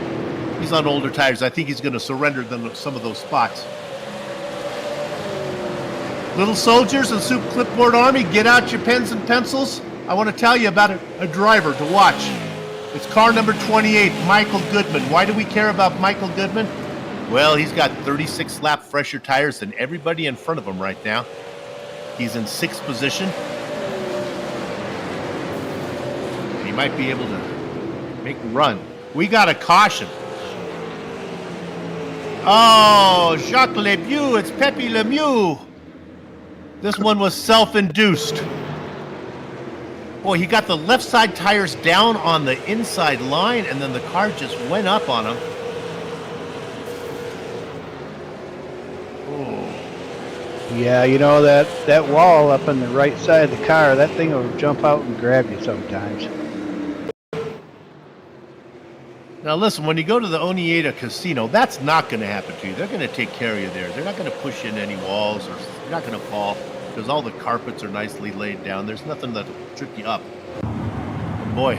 He's on older tires. I think he's going to surrender some of those spots. Little soldiers and Soup Clipboard Army, get out your pens and pencils. I want to tell you about a driver to watch. It's car number 28, Michael Goodman. Why do we care about Michael Goodman? Well, he's got 36 lap fresher tires than everybody in front of him right now. He's in 6th position. And he might be able to make a run. We got a caution. Oh, Jacques Lemieux, it's Pepe Lemieux. This one was self-induced. Boy, he got the left side tires down on the inside line, and then the car just went up on him. Oh. Yeah, you know, that wall up on the right side of the car, that thing will jump out and grab you sometimes. Now listen, when you go to the Oneida Casino, that's not going to happen to you. They're going to take care of you there. They're not going to push in any walls, or you're not going to fall, because all the carpets are nicely laid down. There's nothing that'll trip you up. And boy,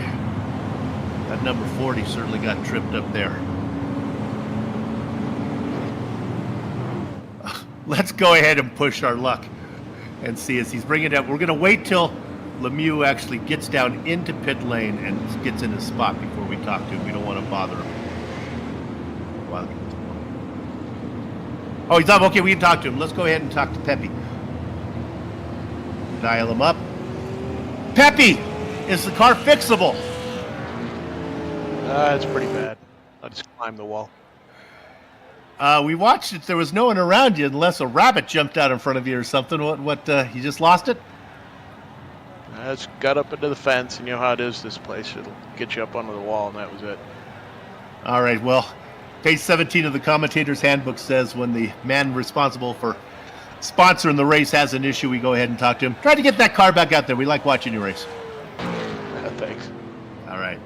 that number 40 certainly got tripped up there. Let's go ahead and push our luck and see as he's bringing it up. We're going to wait till Lemieux actually gets down into pit lane and gets in his spot before we talk to him. We don't want to bother him. Oh, he's up. Okay, we can talk to him. Let's go ahead and talk to Pepe. Dial him up. Pepe, is the car fixable? It's pretty bad. I just climbed the wall. We watched it. There was no one around you unless a rabbit jumped out in front of you or something. What? You just lost it? I just got up into the fence, and you know how it is this place. It'll get you up onto the wall, and that was it. All right, well, page 17 of the Commentator's Handbook says when the man responsible for sponsoring the race has an issue, we go ahead and talk to him. Try to get that car back out there. We like watching you race. Thanks. All right.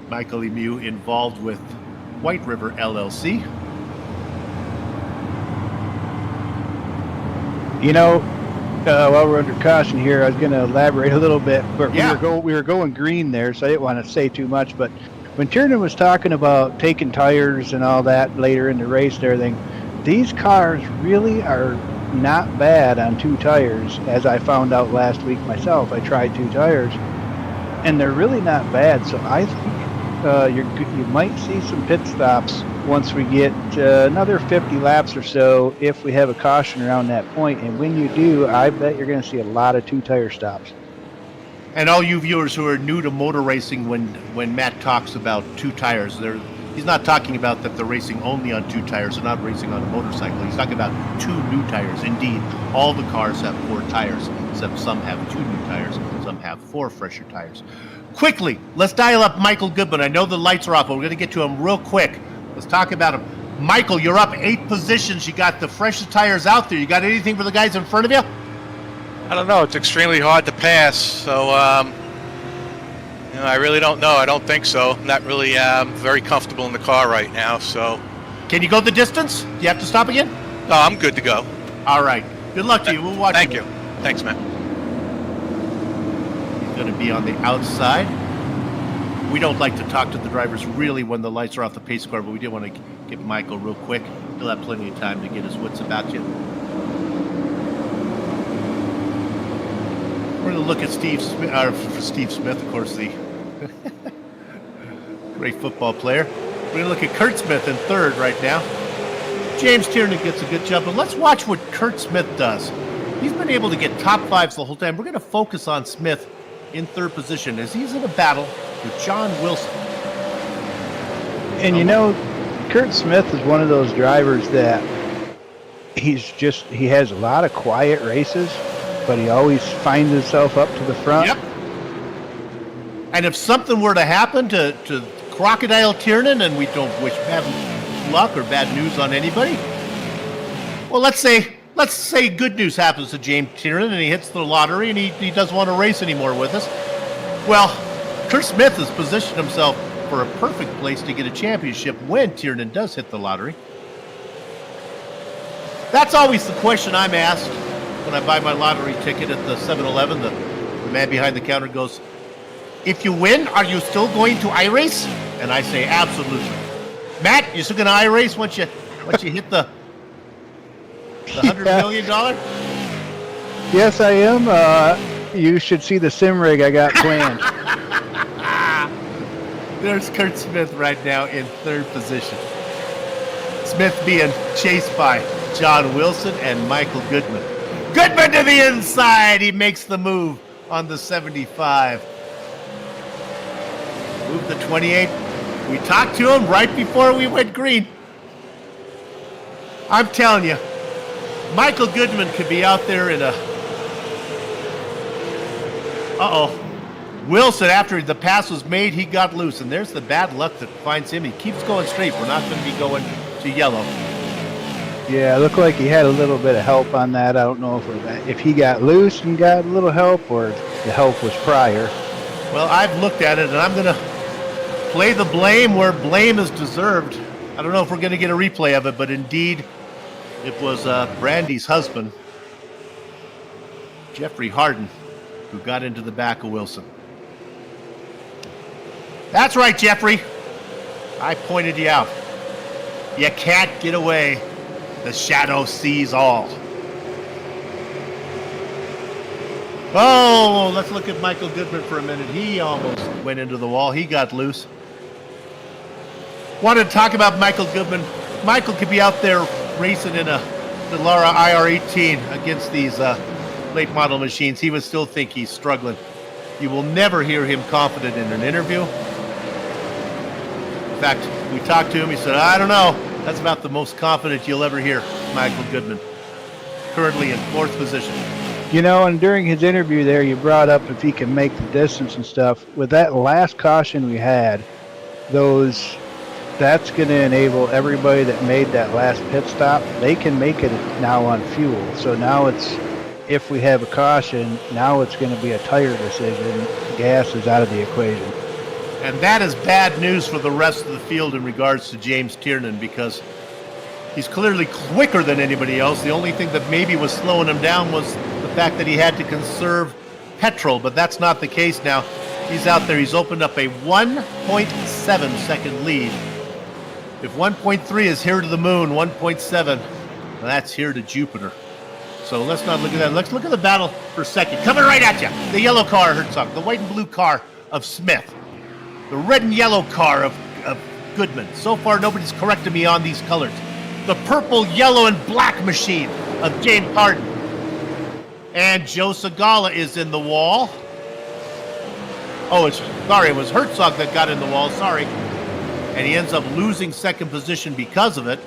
Michael Lemieux involved with Whiteriver LLC. You know, while we're under caution here, I was going to elaborate a little bit, but Yeah. we were going green there, so I didn't want to say too much. But when Tiernan was talking about taking tires and all that later in the race and everything, these cars really are not bad on 2 tires, as I found out last week myself. I tried 2 tires, and they're really not bad. So I think you might see some pit stops once we get another 50 laps or so, if we have a caution around that point. And when you do, I bet you're going to see a lot of 2-tire stops. And all you viewers who are new to motor racing, when Matt talks about 2 tires, He's not talking about that they're racing only on 2 tires. They're not racing on a motorcycle. He's talking about 2 new tires. Indeed, all the cars have 4 tires, except some have 2 new tires. Some have 4 fresher tires. Quickly, let's dial up Michael Goodman. I know the lights are off, but we're going to get to him real quick. Let's talk about him. Michael, you're up 8 positions. You got the freshest tires out there. You got anything for the guys in front of you? I don't know. It's extremely hard to pass, so I really don't know. I don't think so. I'm not really very comfortable in the car right now, so. Can you go the distance? Do you have to stop again? No, I'm good to go. All right. Good luck to you. We'll watch. Thank you. Thanks, man. He's going to be on the outside. We don't like to talk to the drivers really when the lights are off the pace car, but we did want to get Michael real quick. He'll have plenty of time to get his wits about you. We're going to look at Steve Smith, of course, the great football player. We're going to look at Kurt Smith in third right now. James Tiernan gets a good job, but let's watch what Kurt Smith does. He's been able to get top 5s the whole time. We're going to focus on Smith in third position as he's in a battle with John Wilson. And you know, Kurt Smith is one of those drivers that he has a lot of quiet races, but he always finds himself up to the front. Yep. And if something were to happen to Crocodile Tiernan, and we don't wish bad luck or bad news on anybody, well, let's say good news happens to James Tiernan and he hits the lottery and he doesn't want to race anymore with us. Well, Kurt Smith has positioned himself for a perfect place to get a championship when Tiernan does hit the lottery. That's always the question I'm asked when I buy my lottery ticket at the 7-Eleven. The man behind the counter goes, "If you win, are you still going to iRace?" And I say, absolutely. Matt, you still going to iRace once you hit the $100 million? Yes, I am. You should see the sim rig I got planned. There's Kurt Smith right now in third position. Smith being chased by John Wilson and Michael Goodman. Goodman to the inside. He makes the move on the 75. Move the 28. We talked to him right before we went green. I'm telling you, Michael Goodman could be out there in a... Wilson, after the pass was made, he got loose, and there's the bad luck that finds him. He keeps going straight. We're not going to be going to yellow. Yeah, it looked like he had a little bit of help on that. I don't know if he got loose and got a little help, or the help was prior. Well, I've looked at it, and I'm going to play the blame where blame is deserved. I don't know if we're going to get a replay of it, but indeed, it was Brandy's husband, Jeffrey Harden, who got into the back of Wilson. That's right, Jeffrey. I pointed you out. You can't get away. The shadow sees all. Oh, let's look at Michael Goodman for a minute. He almost went into the wall. He got loose. Wanted to talk about Michael Goodman. Michael could be out there racing in a Delara IR18 against these late model machines. He would still think he's struggling. You will never hear him confident in an interview. In fact, we talked to him. He said, "I don't know." That's about the most confident you'll ever hear Michael Goodman. Currently in fourth position. You know, and during his interview there, you brought up if he can make the distance and stuff. With that last caution we had, that's going to enable everybody that made that last pit stop. They can make it now on fuel. So now if we have a caution, now it's going to be a tire decision. Gas is out of the equation. And that is bad news for the rest of the field in regards to James Tiernan, because he's clearly quicker than anybody else. The only thing that maybe was slowing him down was the fact that he had to conserve petrol, but that's not the case now. He's out there. He's opened up a 1.7 second lead. If 1.3 is here to the moon, 1.7, that's here to Jupiter. So let's not look at that. Let's look at the battle for second. Coming right at you. The yellow car, Herzog. The white and blue car of Smith. The red and yellow car of Goodman. So far, nobody's corrected me on these colors. The purple, yellow, and black machine of James Harden. And Joe Segala is in the wall. Oh, it was Herzog that got in the wall. Sorry. and he ends up losing second position because of it.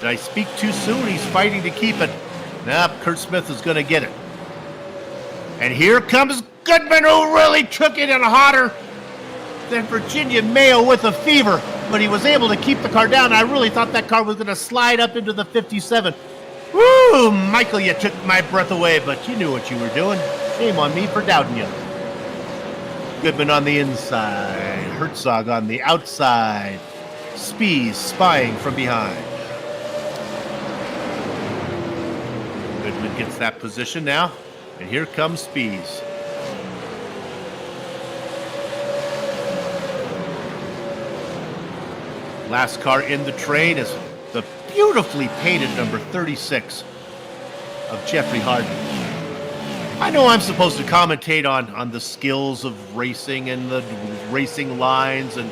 Did I speak too soon? He's fighting to keep it. Nah, Kurt Smith is going to get it. And here comes Goodman, who really took it in hotter than Virginia Mayo with a fever. But he was able to keep the car down. I really thought that car was going to slide up into the 57. Woo, Michael, you took my breath away, but you knew what you were doing. Shame on me for doubting you. Goodman on the inside. Herzog on the outside. Spies spying from behind. Goodman gets that position now. And here comes Spies. Last car in the train is the beautifully painted number 36 of Jeffrey Harden. I know I'm supposed to commentate on the skills of racing and the racing lines and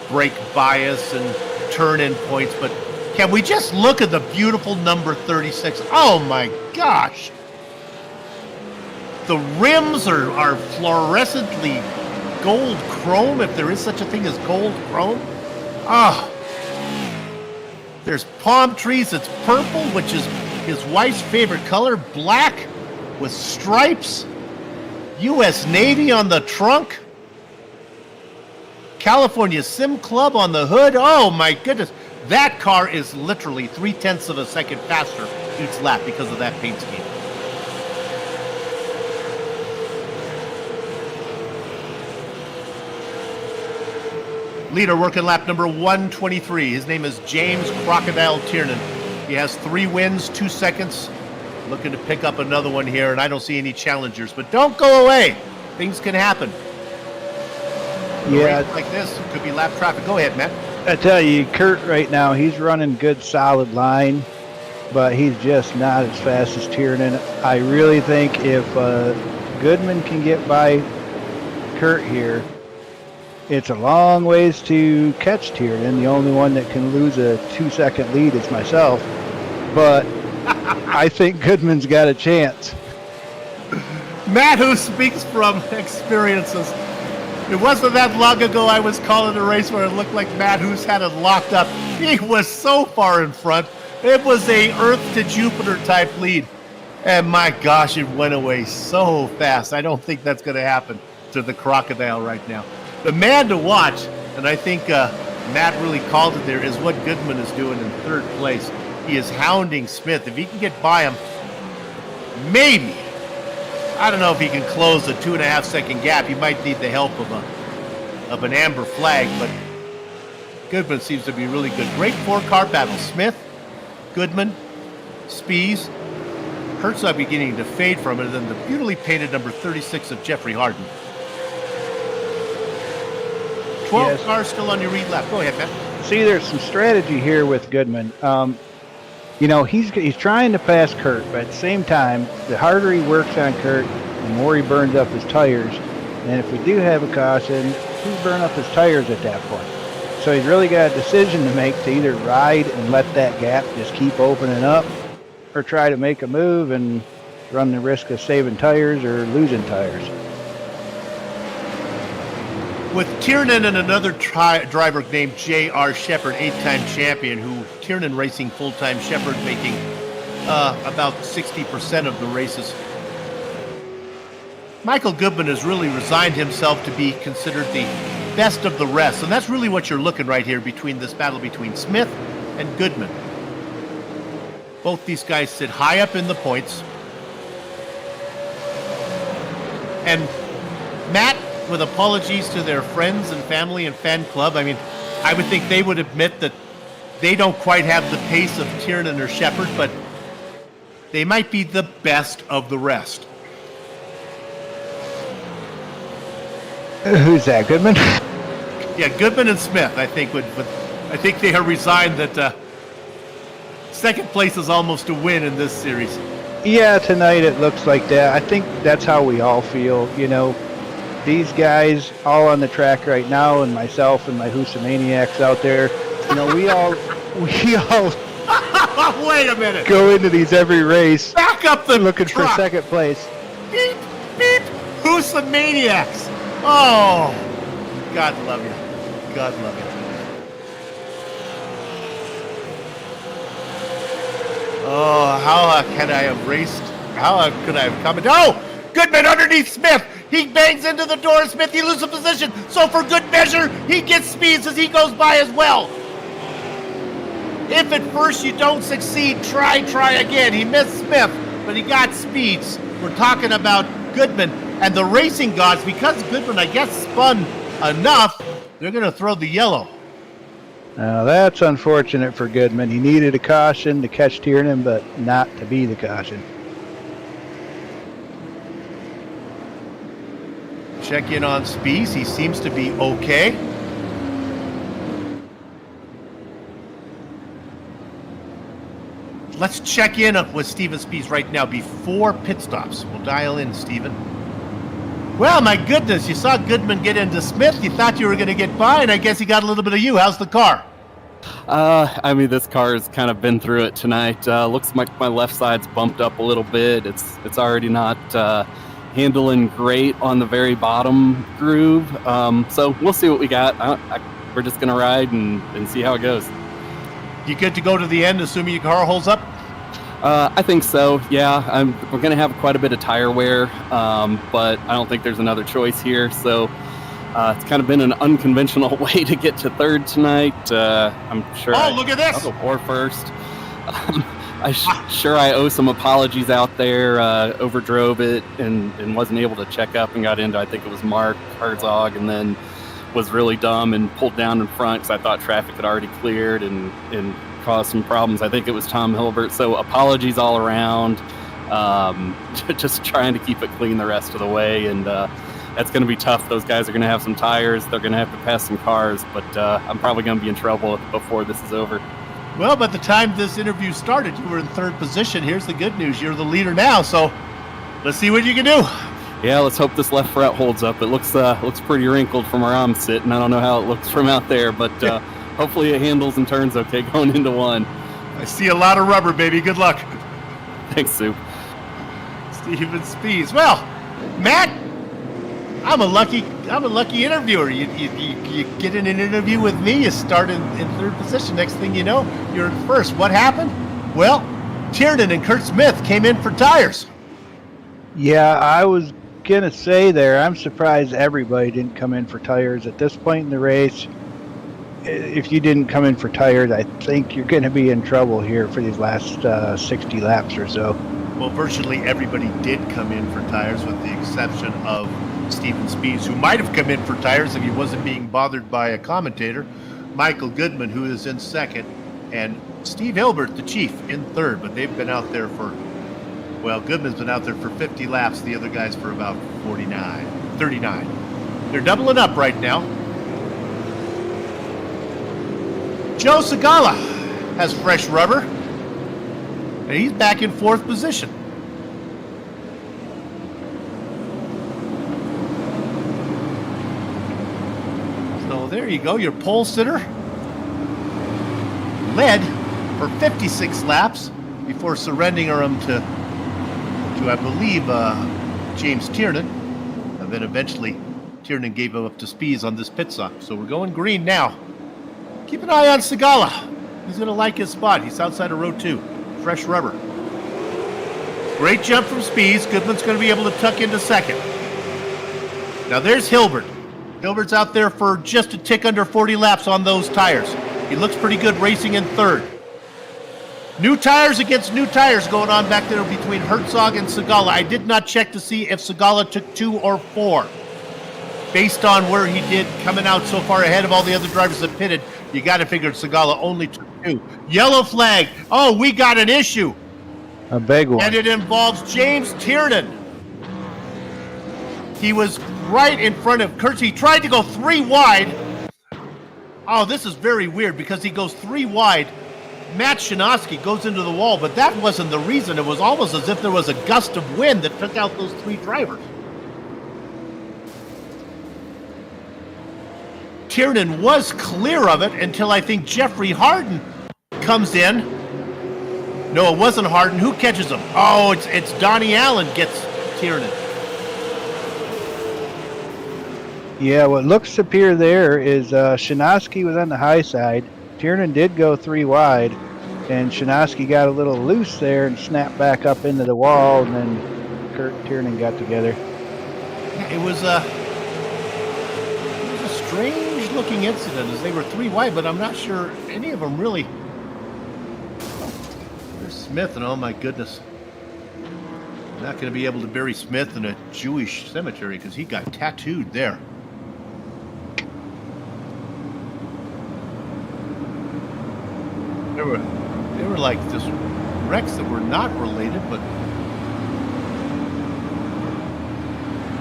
brake bias and turn-in points, but can we just look at the beautiful number 36? Oh my gosh! The rims are fluorescently gold chrome, if there is such a thing as gold chrome. Ah. There's palm trees. It's purple, which is his wife's favorite color. Black with stripes. U.S. Navy on the trunk. California Sim Club on the hood. Oh my goodness. That car is literally 0.3 of a second faster each lap because of that paint scheme. Leader working lap number 123. His name is James Crocodile Tiernan. He has 3 wins, 2 seconds. Looking to pick up another one here, and I don't see any challengers. But don't go away. Things can happen. Yeah. Like this, it could be lap traffic. Go ahead, Matt. I tell you, Kurt right now, he's running good, solid line, but he's just not as fast as Tiernan. I really think if Goodman can get by Kurt here, it's a long ways to catch Tiernan. The only one that can lose a 2-second lead is myself. But I think Goodman's got a chance. Matt, who speaks from experiences. It wasn't that long ago I was calling a race where it looked like Matt Hoos had it locked up. He was so far in front. It was a Earth to Jupiter type lead. And my gosh, it went away so fast. I don't think that's going to happen to the Crocodile right now. The man to watch, and I think Matt really called it there, is what Goodman is doing in third place. He is hounding Smith. If he can get by him, maybe. I don't know if he can close a 2.5-second gap. He might need the help of an amber flag, but Goodman seems to be really good. Great 4-car battle. Smith, Goodman, Spies, Herzog beginning to fade from it, and then the beautifully painted number 36 of Jeffrey Harden. 12 cars still on your read lap. Go ahead, Matt. See, there's some strategy here with Goodman. You know, he's trying to pass Kurt, but at the same time, the harder he works on Kurt, the more he burns up his tires. And if we do have a caution, he'll burn up his tires at that point. So he's really got a decision to make to either ride and let that gap just keep opening up, or try to make a move and run the risk of saving tires or losing tires. With Tiernan and another driver named J.R. Shepard, 8-time champion, who Tiernan Racing full-time, Shepard making about 60% of the races. Michael Goodman has really resigned himself to be considered the best of the rest, and that's really what you're looking right here between this battle between Smith and Goodman. Both these guys sit high up in the points. And Matt, with apologies to their friends and family and fan club, I mean, I would think they would admit that they don't quite have the pace of Tiernan or Shepard, but they might be the best of the rest. Who's that, Goodman? Yeah, Goodman and Smith, I think I think they are resigned that second place is almost a win in this series. Yeah, tonight it looks like that. I think that's how we all feel, you know. These guys all on the track right now, and myself and my Hoosamaniacs out there, you know, we all Wait a minute. Go into these every race. Back up the looking truck. for second place. Beep, beep. Who's the maniacs? Oh, God love you. God love you. Oh, how could I have raced? How could I have come? Oh, Goodman underneath Smith. He bangs into the door of Smith. He loses position. So for good measure, he gets speeds as he goes by as well. If at first you don't succeed, try again. He missed Smith, but he got speeds. We're talking about Goodman and the racing gods. Because Goodman, I guess, spun enough, they're going to throw the yellow. Now that's unfortunate for Goodman. He needed a caution to catch Tiernan, but not to be the caution. Check in on Spies. He seems to be okay. Let's check in with Steven Spies right now before pit stops. We'll dial in, Steven. Well, my goodness, you saw Goodman get into Smith. You thought you were going to get by, and I guess he got a little bit of you. How's the car? I mean, this car's kind of been through it tonight. Looks like my left side's bumped up a little bit. It's already not handling great on the very bottom groove. So we'll see what we got. We're just going to ride and see how it goes. You good to go to the end, assuming your car holds up? I think so, yeah. We're going to have quite a bit of tire wear, but I don't think there's another choice here. So it's kind of been an unconventional way to get to third tonight. I'm sure. Oh, look at this! Or first. I owe some apologies out there. Overdrove it and wasn't able to check up and got into, I think it was Mark Herzog, and then was really dumb and pulled down in front because I thought traffic had already cleared and caused some problems. I think it was Tom Hilbert. So apologies all around. Just trying to keep it clean the rest of the way, and that's going to be tough. Those guys are going to have some tires. They're going to have to pass some cars, but I'm probably going to be in trouble before this is over. Well, by the time this interview started, you were in third position. Here's the good news. You're the leader now, so let's see what you can do. Yeah, let's hope this left front holds up. It looks pretty wrinkled from where I'm sitting. I don't know how it looks from out there, but hopefully it handles and turns okay going into one. I see a lot of rubber, baby. Good luck. Thanks, Soup. Steven Spies. Well, Matt, I'm a lucky interviewer. You get in an interview with me, you start in third position. Next thing you know, you're in first. What happened? Well, Tiernan and Kurt Smith came in for tires. Yeah, I was going to say there, I'm surprised everybody didn't come in for tires at this point in the race. If you didn't come in for tires, I think you're going to be in trouble here for these last 60 laps or so. Well, virtually everybody did come in for tires with the exception of Steven Spies, who might have come in for tires if he wasn't being bothered by a commentator, Michael Goodman, who is in second, and Steve Hilbert, the chief, in third. But they've been out there for, well, Goodman's been out there for 50 laps, the other guys for about 39. They're doubling up right now. Joe Segala has fresh rubber, and he's back in fourth position. So there you go, your pole sitter led for 56 laps before surrendering him to I believe, James Tiernan. And then eventually Tiernan gave him up to Spies on this pit stop. So we're going green now. Keep an eye on Segala. He's going to like his spot. He's outside of row 2. Fresh rubber. Great jump from Spies. Goodman's going to be able to tuck into second. Now there's Hilbert. Hilbert's out there for just a tick under 40 laps on those tires. He looks pretty good racing in third. New tires against new tires going on back there between Herzog and Segala. I did not check to see if Segala took 2 or 4. Based on where he did coming out so far ahead of all the other drivers that pitted, you got to figure Segala only took 2. Yellow flag. Oh, we got an issue. A big one. And it involves James Tiernan. He was right in front of Kurt. He tried to go 3 wide. Oh, this is very weird because he goes 3 wide. Matt Shinosky goes into the wall, but that wasn't the reason. It was almost as if there was a gust of wind that took out those 3 drivers. Tiernan was clear of it until I think Jeffrey Harden comes in. No, it wasn't Harden. Who catches him? Oh, it's Donnie Allen gets Tiernan. Yeah, what looks to appear there is Shinosky was on the high side. Tiernan did go 3 wide, and Shinosky got a little loose there and snapped back up into the wall, and then Kurt and Tiernan got together. It was a strange looking incident as they were 3 wide, but I'm not sure any of them really. There's Smith, and oh my goodness. I'm not going to be able to bury Smith in a Jewish cemetery because he got tattooed there. They were like just wrecks that were not related, but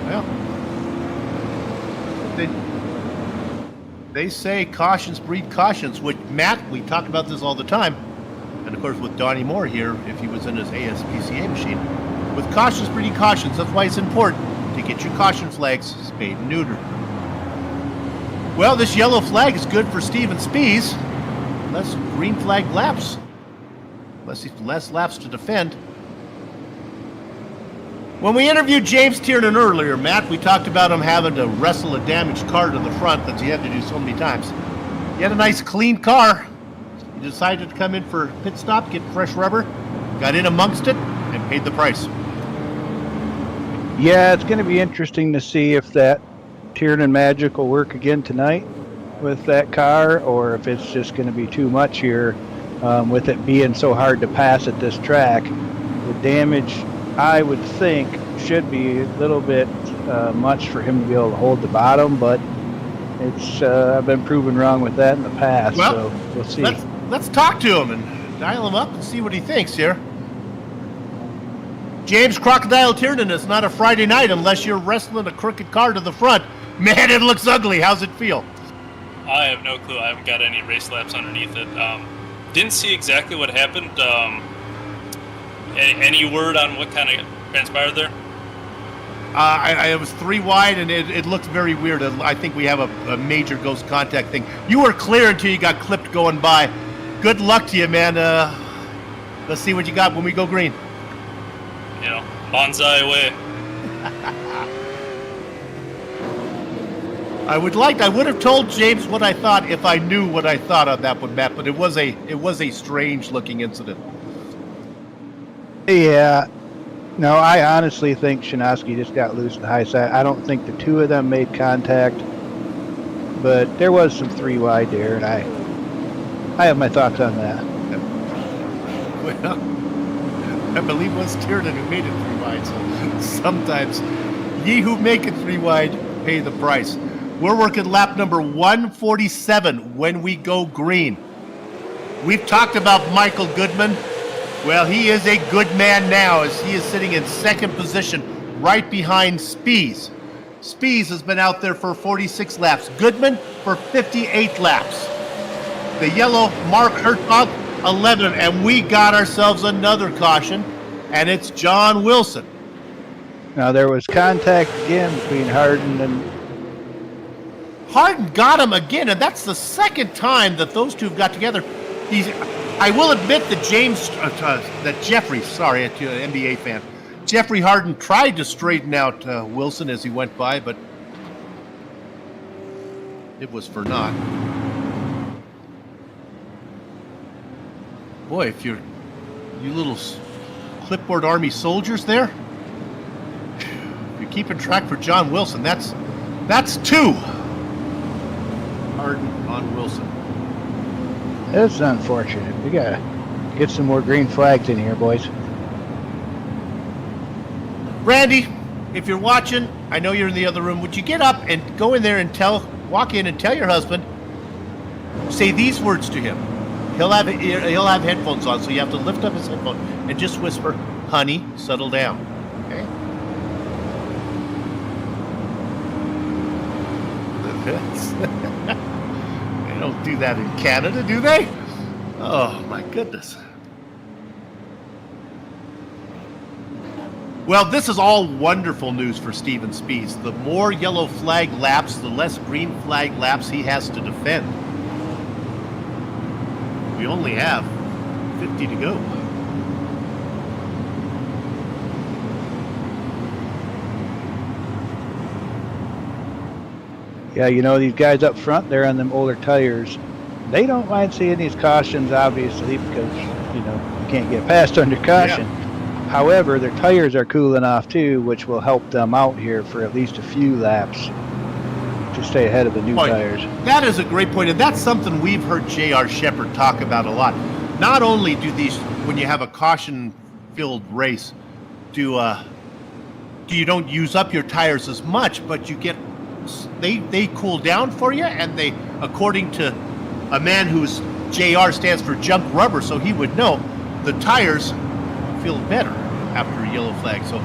well, they say cautions breed cautions, which Matt, we talk about this all the time, and of course with Donnie Moore here, if he was in his ASPCA machine, with cautions breeding cautions. That's why it's important to get your caution flags spayed and neutered. Well, this yellow flag is good for Steven Spies. Less green flag laps. Less laps to defend. When we interviewed James Tiernan earlier, Matt, we talked about him having to wrestle a damaged car to the front that he had to do so many times. He had a nice clean car. He decided to come in for a pit stop, get fresh rubber, got in amongst it, and paid the price. Yeah, it's going to be interesting to see if that Tiernan magic will work again tonight with that car, or if it's just going to be too much here with it being so hard to pass at this track. The damage, I would think, should be a little bit much for him to be able to hold the bottom, but it's I've been proven wrong with that in the past, well, so we'll see. Let's talk to him and dial him up and see what he thinks here. James Crocodile Tiernan, it's not a Friday night unless you're wrestling a crooked car to the front. Man, it looks ugly. How's it feel? I have no clue. I haven't got any race laps underneath it. Didn't see exactly what happened. Any word on what kind of transpired there? I was 3 wide, and it looked very weird. I think we have a major ghost contact thing. You were clear until you got clipped going by. Good luck to you, man. Let's see what you got when we go green. You know, bonsai away. I would have told James what I thought if I knew what I thought on that one, Matt. But it was a strange looking incident. Yeah. No, I honestly think Shinosky just got loose at the high side. I don't think the two of them made contact, but there was some 3 wide there, and I have my thoughts on that. Well, I believe it was Tiernan who made it 3 wide. So sometimes ye who make it 3 wide pay the price. We're working lap number 147 when we go green. We've talked about Michael Goodman. Well, he is a good man now as he is sitting in second position right behind Spies. Spies has been out there for 46 laps. Goodman for 58 laps. The yellow Mark Hertog, 11, and we got ourselves another caution, and it's John Wilson. Now, there was contact again between Hardin and... Hardin got him again, and that's the second time that those two have got together. I will admit that Jeffrey, sorry, an NBA fan, Jeffrey Hardin tried to straighten out Wilson as he went by, but it was for naught. Boy, if you little clipboard army soldiers there, if you're keeping track for John Wilson, that's 2. Hardin on Wilson. That's unfortunate. We gotta get some more green flags in here, boys. Randy, if you're watching, I know you're in the other room. Would you get up and go in there and walk in and tell your husband, say these words to him. He'll have headphones on, so you have to lift up his headphone and just whisper, "Honey, settle down." Okay? They don't do that in Canada, do they? Oh, my goodness. Well, this is all wonderful news for Steven Spies. The more yellow flag laps, the less green flag laps he has to defend. We only have 50 to go. Yeah, you know, these guys up front there on them older tires, they don't mind seeing these cautions, obviously, because, you know, you can't get past under caution. However, their tires are cooling off too, which will help them out here for at least a few laps to stay ahead of the new tires. That is a great point, and that's something we've heard J.R. Shepherd talk about a lot. Not only do these, when you have a caution-filled race, do you don't use up your tires as much, but you get they cool down for you, and they, according to a man whose JR stands for junk rubber, so he would know, the tires feel better after a yellow flag. So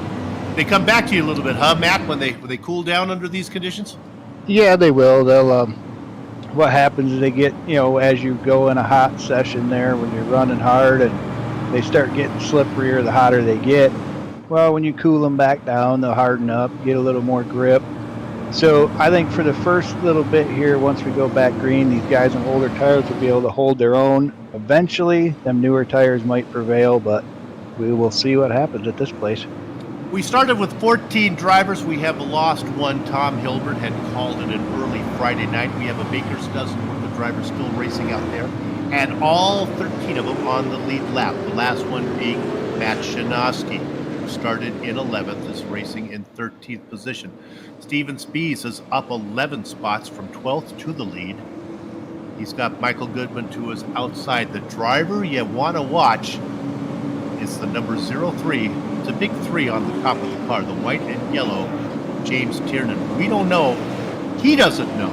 they come back to you a little bit, huh, Matt, when they cool down under these conditions? Yeah, they will. They'll. What happens is they get, you know, as you go in a hot session there, when you're running hard and they start getting slipperier the hotter they get. Well, when you cool them back down, they'll harden up, get a little more grip. So I think for the first little bit here, once we go back green, these guys on older tires will be able to hold their own. Eventually, them newer tires might prevail, but we will see what happens at this place. We started with 14 drivers. We have lost one. Tom Hilbert had called it an early Friday night. We have a baker's dozen worth of drivers still racing out there, and all 13 of them on the lead lap. The last one being Matt Shinoski, who started in 11th, is racing in 13th position. Steven Spies is up 11 spots from 12th to the lead. He's got Michael Goodman to his outside. The driver you want to watch is the number 03. It's a big 3 on the top of the car, the white and yellow, James Tiernan. We don't know, he doesn't know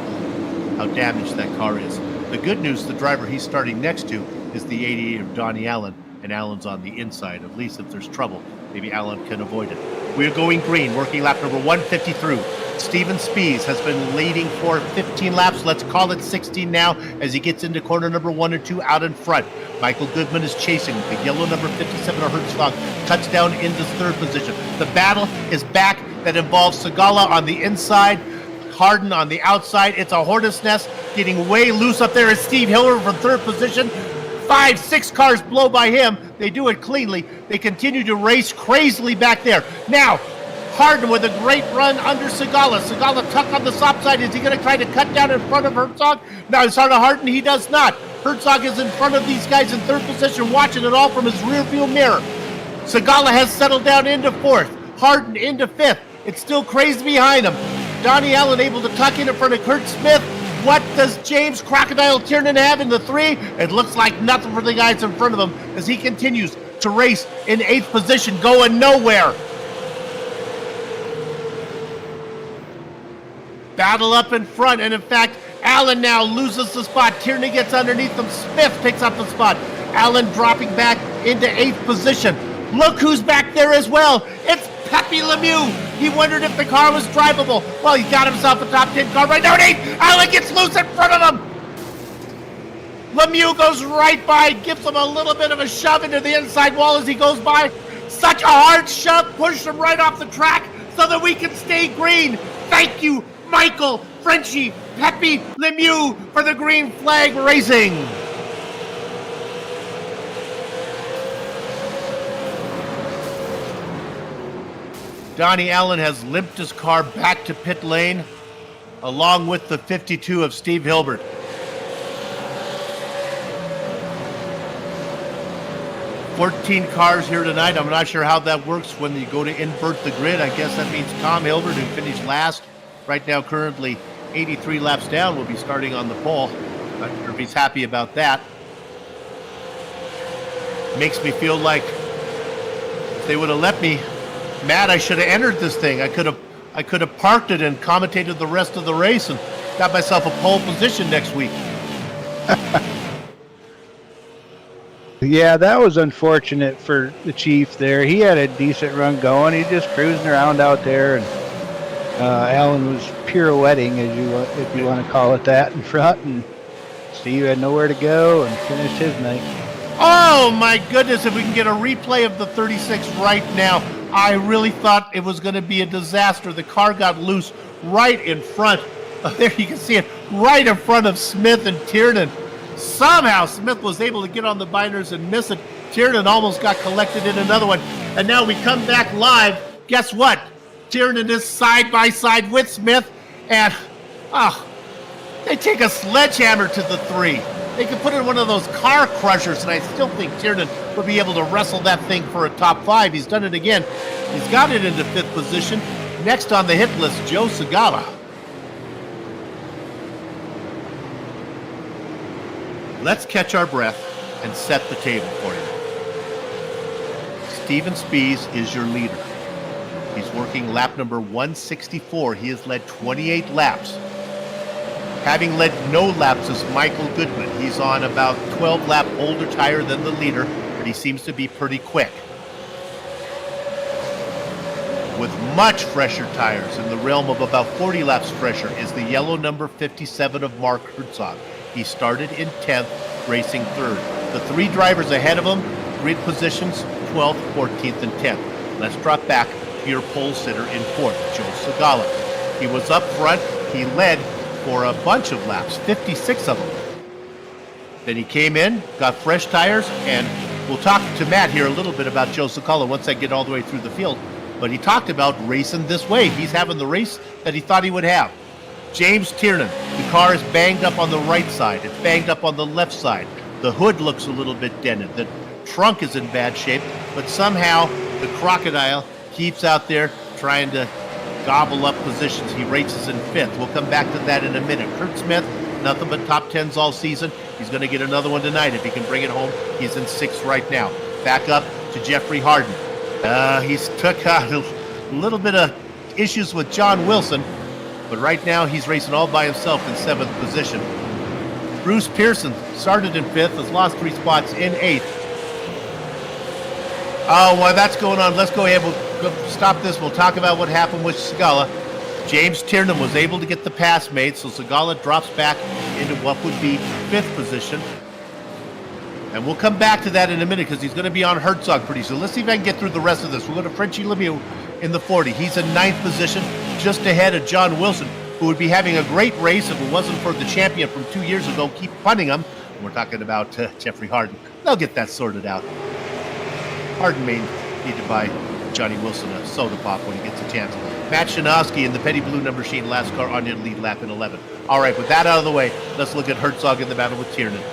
how damaged that car is. The good news, the driver he's starting next to is the 88 of Donnie Allen, and Allen's on the inside. At least if there's trouble, maybe Allen can avoid it. We're going green, working lap number 150 through. Steven Spies has been leading for 15 laps. Let's call it 16 now as he gets into corner number 1 and 2 out in front. Michael Goodman is chasing. The yellow number 57 of Herzog cuts down into third position. The battle is back. That involves Segala on the inside, Harden on the outside. It's a hornet's nest. Getting way loose up there is Steve Hiller from third position. 5-6 cars blow by him. They do it cleanly. They continue to race crazily back there. Now, Harden with a great run under Segala. Segala tucked on the stop side. Is he going to try to cut down in front of Herzog? No, it's on Harden. He does not. Herzog is in front of these guys in third position, watching it all from his rear view mirror. Segala has settled down into fourth. Harden into fifth. It's still crazy behind him. Donnie Allen able to tuck in front of Kurt Smith. What does James Crocodile Tiernan have in the 3? It looks like nothing for the guys in front of him as he continues to race in 8th position, going nowhere. Battle up in front, and in fact, Allen now loses the spot. Tiernan gets underneath him. Smith picks up the spot. Allen dropping back into 8th position. Look who's back there as well. It's Pepe Lemieux. He wondered if the car was drivable. Well, he got himself a top 10 car right now at 8. Allen gets loose in front of him. Lemieux goes right by, gives him a little bit of a shove into the inside wall as he goes by. Such a hard shove, pushed him right off the track so that we can stay green. Thank you, Michael, Frenchie, Pepe Lemieux for the green flag racing. Donnie Allen has limped his car back to pit lane, along with the 52 of Steve Hilbert. "14 cars here tonight. I'm not sure how that works when you go to invert the grid. I guess that means Tom Hilbert, who finished last, right now currently 83 laps down, will be starting on the pole. Not sure if he's happy about that. Makes me feel like if they would have let me, Matt, I should have entered this thing. I could have parked it and commentated the rest of the race and got myself a pole position next week. Yeah, that was unfortunate for the Chief there. He had a decent run going. He just cruising around out there, and Allen was pirouetting, if you want to call it that, in front, and Steve had nowhere to go and finished his night. Oh my goodness, if we can get a replay of the 36 right now. I really thought it was going to be a disaster. The car got loose right in front. There you can see it, right in front of Smith and Tiernan. Somehow Smith was able to get on the binders and miss it. Tiernan almost got collected in another one. And now we come back live. Guess what? Tiernan is side by side with Smith. And Ah, they take a sledgehammer to the 3. They could put in one of those car crushers, and I still think Tiernan would be able to wrestle that thing for a top 5. He's done it again. He's got it into 5th position. Next on the hit list, Joe Segala. Let's catch our breath and set the table for you. Steven Spies is your leader. He's working lap number 164. He has led 28 laps. Having led no laps is Michael Goodman. He's on about 12 lap older tire than the leader, but he seems to be pretty quick. With much fresher tires, in the realm of about 40 laps fresher, is the yellow number 57 of Mark Herzog. He started in 10th, racing 3rd. The 3 drivers ahead of him, grid positions 12th, 14th, and 10th. Let's drop back to your pole sitter in 4th, Joe Segala. He was up front. He led for a bunch of laps, 56 of them. Then he came in, got fresh tires, and we'll talk to Matt here a little bit about Joe Segala once I get all the way through the field. But he talked about racing this way. He's having the race that he thought he would have. James Tiernan, the car is banged up on the right side. It's banged up on the left side. The hood looks a little bit dented. The trunk is in bad shape, but somehow the crocodile keeps out there trying to gobble up positions. He races in 5th. We'll come back to that in a minute. Kurt Smith, nothing but top 10s all season. He's going to get another one tonight if he can bring it home. He's in 6th right now. Back up to Jeffrey Harden. He's took out a little bit of issues with John Wilson, but right now he's racing all by himself in 7th position. Bruce Pearson started in 5th, has lost 3 spots in 8th. Oh, while that's going on, let's go ahead. We'll stop this. We'll talk about what happened with Segala. James Tiernan was able to get the pass made, so Segala drops back into what would be 5th position. And we'll come back to that in a minute because he's going to be on Herzog pretty soon. Let's see if I can get through the rest of this. We'll go to Frenchie Lemieux in the 40. He's in 9th position, just ahead of John Wilson, who would be having a great race if it wasn't for the champion from 2 years ago. Keep punting him. We're talking about Jeffrey Harden. They'll get that sorted out. Harden may need to buy Johnny Wilson a soda pop when he gets a chance. Matt Shanowski in the Petty Blue number sheet, last car on your lead lap in 11. All right, with that out of the way, let's look at Herzog in the battle with Tiernan.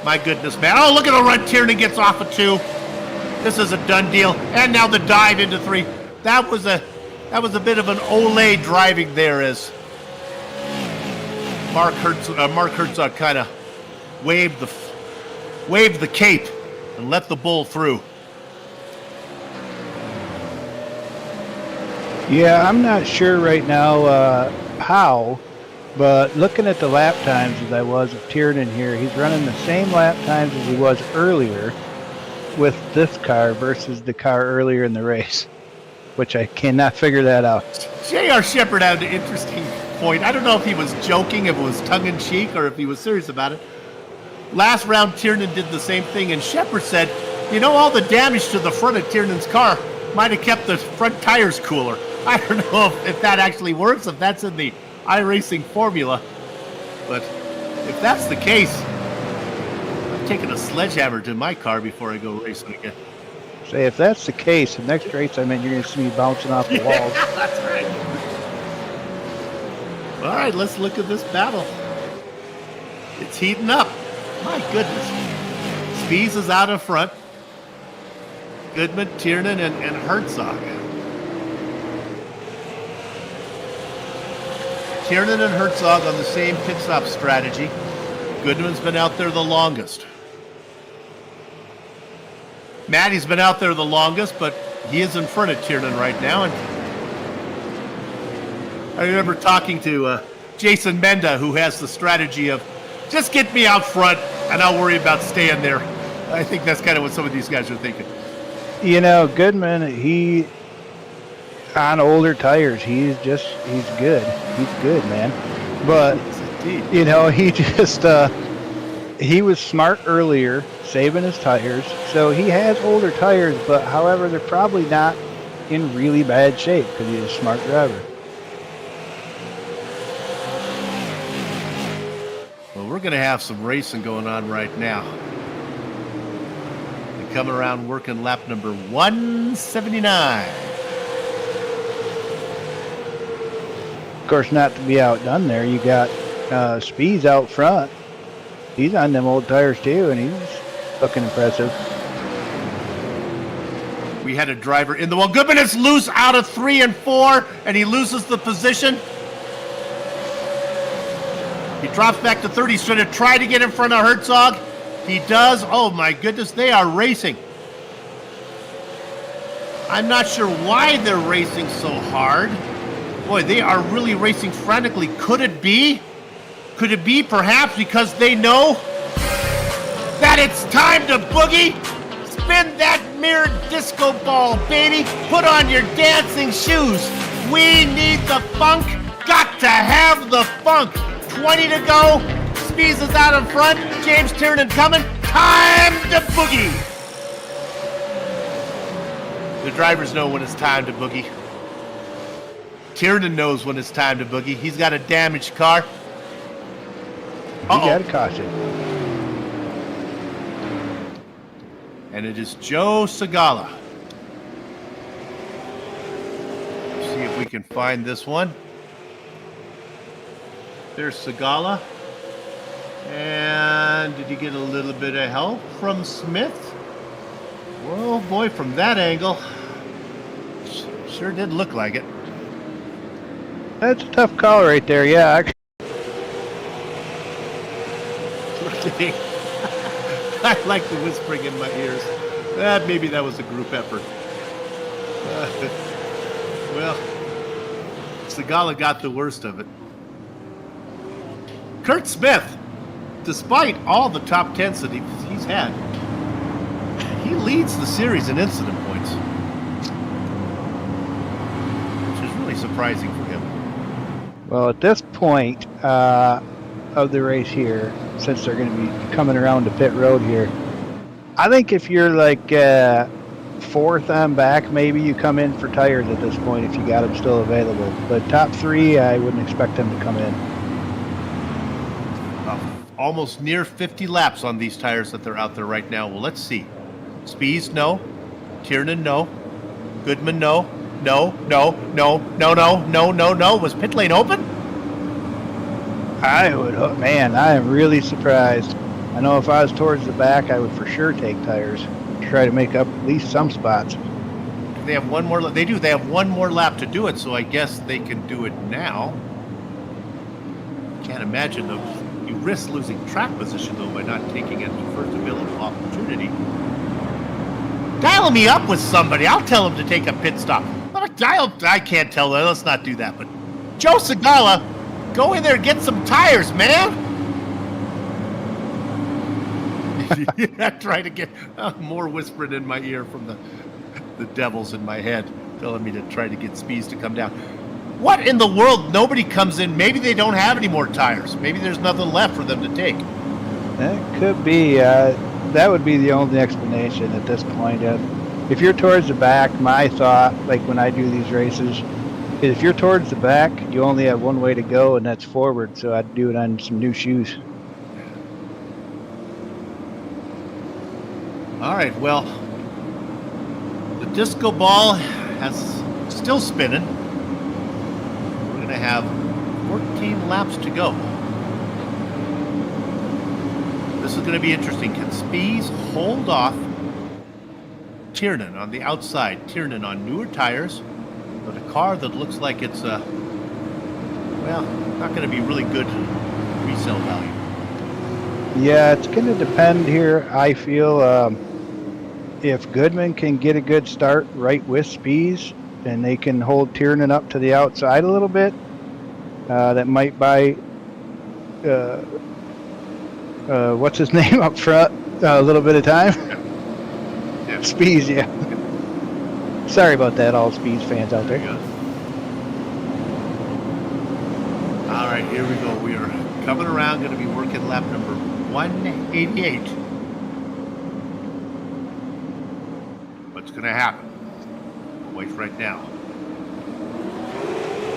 My goodness, man. Oh, look at the run. Tiernan gets off of 2. This is a done deal. And now the dive into 3. That was a bit of an Olay driving there as Mark Herzog kind of waved the cape and let the bull through. Yeah, I'm not sure right now how, but looking at the lap times as I was of Tiernan here, he's running the same lap times as he was earlier with this car versus the car earlier in the race, which I cannot figure that out. J.R. Shepard had an interesting point. I don't know if he was joking, if it was tongue-in-cheek, or if he was serious about it. Last round, Tiernan did the same thing, and Shepard said, you know, all the damage to the front of Tiernan's car might have kept the front tires cooler. I don't know if that actually works, if that's in the iRacing formula, but if that's the case, I'm taking a sledgehammer to my car before I go racing again. Say, if that's the case, the next race I'm in, you're going to see me bouncing off the walls. That's right. All right, let's look at this battle. It's heating up. My goodness. Spies is out in front. Goodman, Tiernan, and Herzog. Tiernan and Herzog on the same pit stop strategy. Goodman's been out there the longest. Matty's been out there the longest, but he is in front of Tiernan right now. And I remember talking to Jason Menda, who has the strategy of just get me out front and I'll worry about staying there. I think that's kind of what some of these guys are thinking. You know, Goodman, he on older tires, he's good. He's good, man. But you know, he just he was smart earlier, saving his tires. So he has older tires, but however, they're probably not in really bad shape because he's a smart driver. Well, we're going to have some racing going on right now. They come around working lap number 179. course, not to be outdone there, you got Speeds out front. He's on them old tires too, and he's looking impressive. We had a driver in the wall. Goodman is loose out of 3 and 4, and he loses the position. He drops back to 30. He's trying to try to get in front of Herzog. He does. Oh my goodness, they are racing. I'm not sure why they're racing so hard. Boy, they are really racing frantically. Could it be? Could it be perhaps because they know that it's time to boogie? Spin that mirrored disco ball, baby. Put on your dancing shoes. We need the funk. Got to have the funk. 20 to go. Spees is out in front. James Tiernan coming. Time to boogie. The drivers know when it's time to boogie. Tiernan knows when it's time to boogie. He's got a damaged car. He got a caution. And it is Joe Segala. Let's see if we can find this one. There's Segala. And did you get a little bit of help from Smith? Well, boy, from that angle, sure did look like it. That's a tough call right there. Yeah, actually. I like the whispering in my ears. Maybe that was a group effort. Well, Segala got the worst of it. Kurt Smith, despite all the top 10s that he's had, he leads the series in incident points, which is really surprising for him. Well, at this point of the race here, since they're going to be coming around to pit road here, I think if you're like fourth on back, maybe you come in for tires at this point if you got them still available. But top 3, I wouldn't expect them to come in. Almost near 50 laps on these tires that they're out there right now. Well, let's see. Spees, no. Tiernan, no. Goodman, no. No. Was pit lane open? I would, man, I am really surprised. I know if I was towards the back, I would for sure take tires. Try to make up at least some spots. They have one more. They do. They have one more lap to do it, so I guess they can do it now. Can't imagine though. You risk losing track position though by not taking it the first available opportunity. Dial me up with somebody. I'll tell him to take a pit stop. I can't tell them. Let's not do that. But Joe Segala, go in there and get some tires, man. I try to get more whispering in my ear from the devils in my head telling me to try to get Spees to come down. What in the world? Nobody comes in. Maybe they don't have any more tires. Maybe there's nothing left for them to take. That could be. That would be the only explanation at this point. If you're towards the back, my thought, like when I do these races, is if you're towards the back, you only have one way to go, and that's forward. So I'd do it on some new shoes. All right, well, the disco ball has still spinning. We're going to have 14 laps to go. This is going to be interesting. Can Spees hold off Tiernan on the outside? Tiernan on newer tires, but a car that looks like it's, well, not going to be really good resale value. Yeah, it's going to depend here, I feel. If Goodman can get a good start right with Spees, and they can hold Tiernan up to the outside a little bit, that might buy, what's his name up front, a little bit of time. Yeah. Spees, yeah. Sorry about that, all Spees fans out there. All right, here we go. We are coming around, going to be working lap number 188. What's going to happen? We'll wait right now.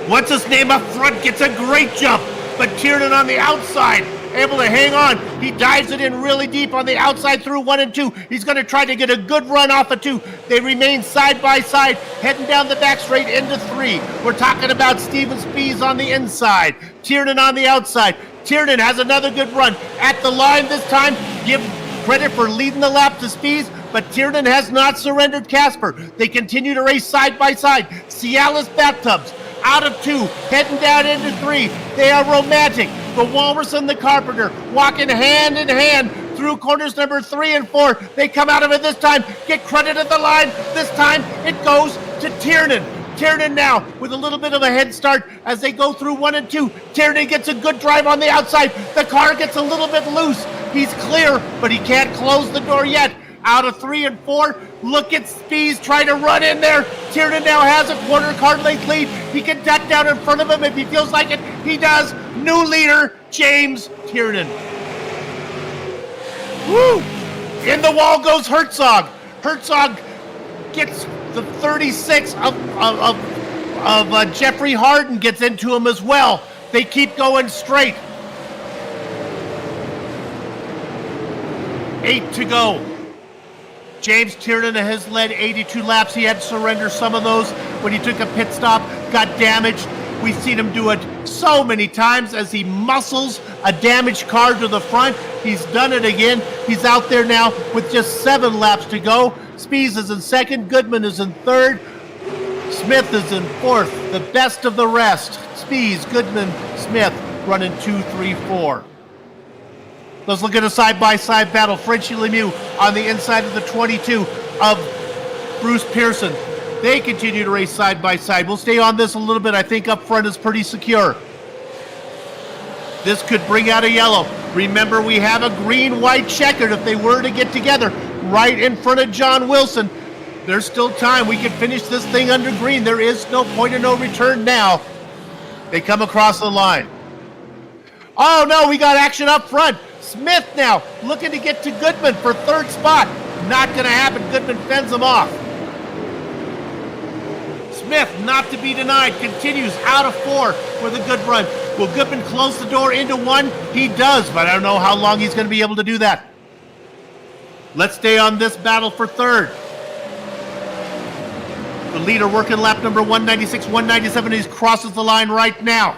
What's his name up front gets a great jump, but Tiernan on the outside able to hang on. He dives it in really deep on the outside through 1 and 2. He's going to try to get a good run off of 2. They remain side by side, heading down the back straight into 3. We're talking about Steven Spies on the inside, Tiernan on the outside. Tiernan has another good run at the line this time. Give credit for leading the lap to Spies, but Tiernan has not surrendered Casper. They continue to race side by side. Cialis Bathtubs out of 2, heading down into 3. They are romantic. The Walrus and the Carpenter walking hand in hand through corners number 3 and 4. They come out of it this time, get credit at the line. This time it goes to Tiernan. Tiernan now with a little bit of a head start as they go through 1 and 2. Tiernan gets a good drive on the outside. The car gets a little bit loose. He's clear, but he can't close the door yet. Out of 3 and 4, look at Spies trying to run in there. Tiernan now has a quarter car length lead. He can duck down in front of him if he feels like it. He does. New leader, James Tiernan. Woo! In the wall goes Herzog. Herzog gets the 36 of Jeffrey Harden gets into him as well. They keep going straight. 8 to go. James Tiernan has led 82 laps. He had to surrender some of those when he took a pit stop, got damaged. We've seen him do it so many times as he muscles a damaged car to the front. He's done it again. He's out there now with just 7 laps to go. Spies is in 2nd. Goodman is in 3rd. Smith is in 4th. The best of the rest. Spies, Goodman, Smith running 2, 3, 4. Let's look at a side-by-side battle. Frenchie Lemieux on the inside of the 22 of Bruce Pearson. They continue to race side-by-side. We'll stay on this a little bit. I think up front is pretty secure. This could bring out a yellow. Remember, we have a green-white checkered if they were to get together right in front of John Wilson. There's still time. We can finish this thing under green. There is no point of no return now. They come across the line. Oh, no, we got action up front. Smith now looking to get to Goodman for 3rd spot. Not going to happen. Goodman fends him off. Smith, not to be denied, continues out of 4 with a good run. Will Goodman close the door into 1? He does, but I don't know how long he's going to be able to do that. Let's stay on this battle for 3rd. The leader working lap number 196, 197. He crosses the line right now.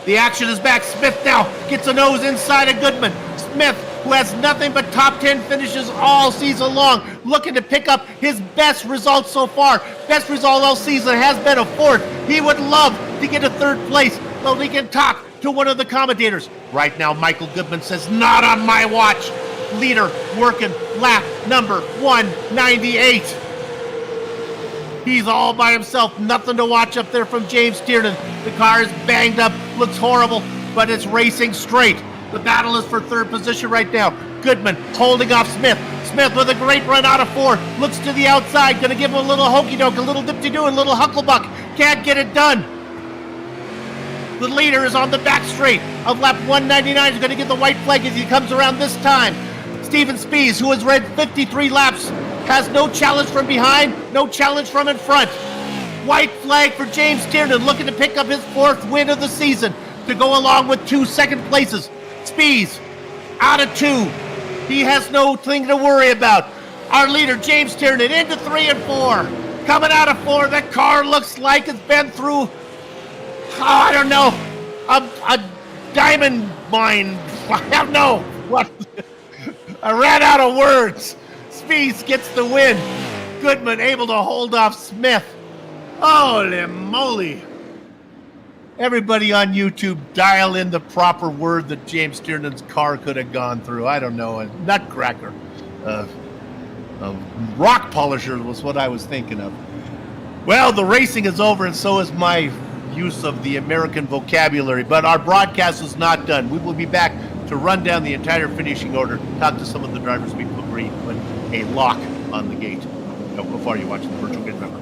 The action is back. Smith now gets a nose inside of Goodman. Smith, who has nothing but top 10 finishes all season long, looking to pick up his best result so far. Best result all season has been a 4th. He would love to get a 3rd place, so he can talk to one of the commentators. Right now, Michael Goodman says, not on my watch. Leader working lap number 198. He's all by himself. Nothing to watch up there from James Tiernan. The car is banged up, looks horrible, but it's racing straight. The battle is for 3rd position right now. Goodman holding off Smith. Smith with a great run out of 4. Looks to the outside. Going to give him a little hokey-doke, a little dip-de-doo, a little hucklebuck. Can't get it done. The leader is on the back straight of lap 199. He's going to get the white flag as he comes around this time. Steven Spies, who has ran 53 laps, has no challenge from behind, no challenge from in front. White flag for James Tiernan, looking to pick up his 4th win of the season to go along with 2 second places. Spies out of 2. He has no thing to worry about. Our leader, James Tiernan, into 3 and 4. Coming out of 4, that car looks like it's been through, I don't know, a diamond mine. I don't know what. I ran out of words. Spies gets the win. Goodman able to hold off Smith. Holy moly. Everybody on YouTube, dial in the proper word that James Tiernan's car could have gone through. I don't know, a nutcracker. A rock polisher was what I was thinking of. Well, the racing is over, and so is my use of the American vocabulary, but our broadcast is not done. We will be back to run down the entire finishing order, talk to some of the drivers we put a lock on the gate. Before you watch the virtual grid member.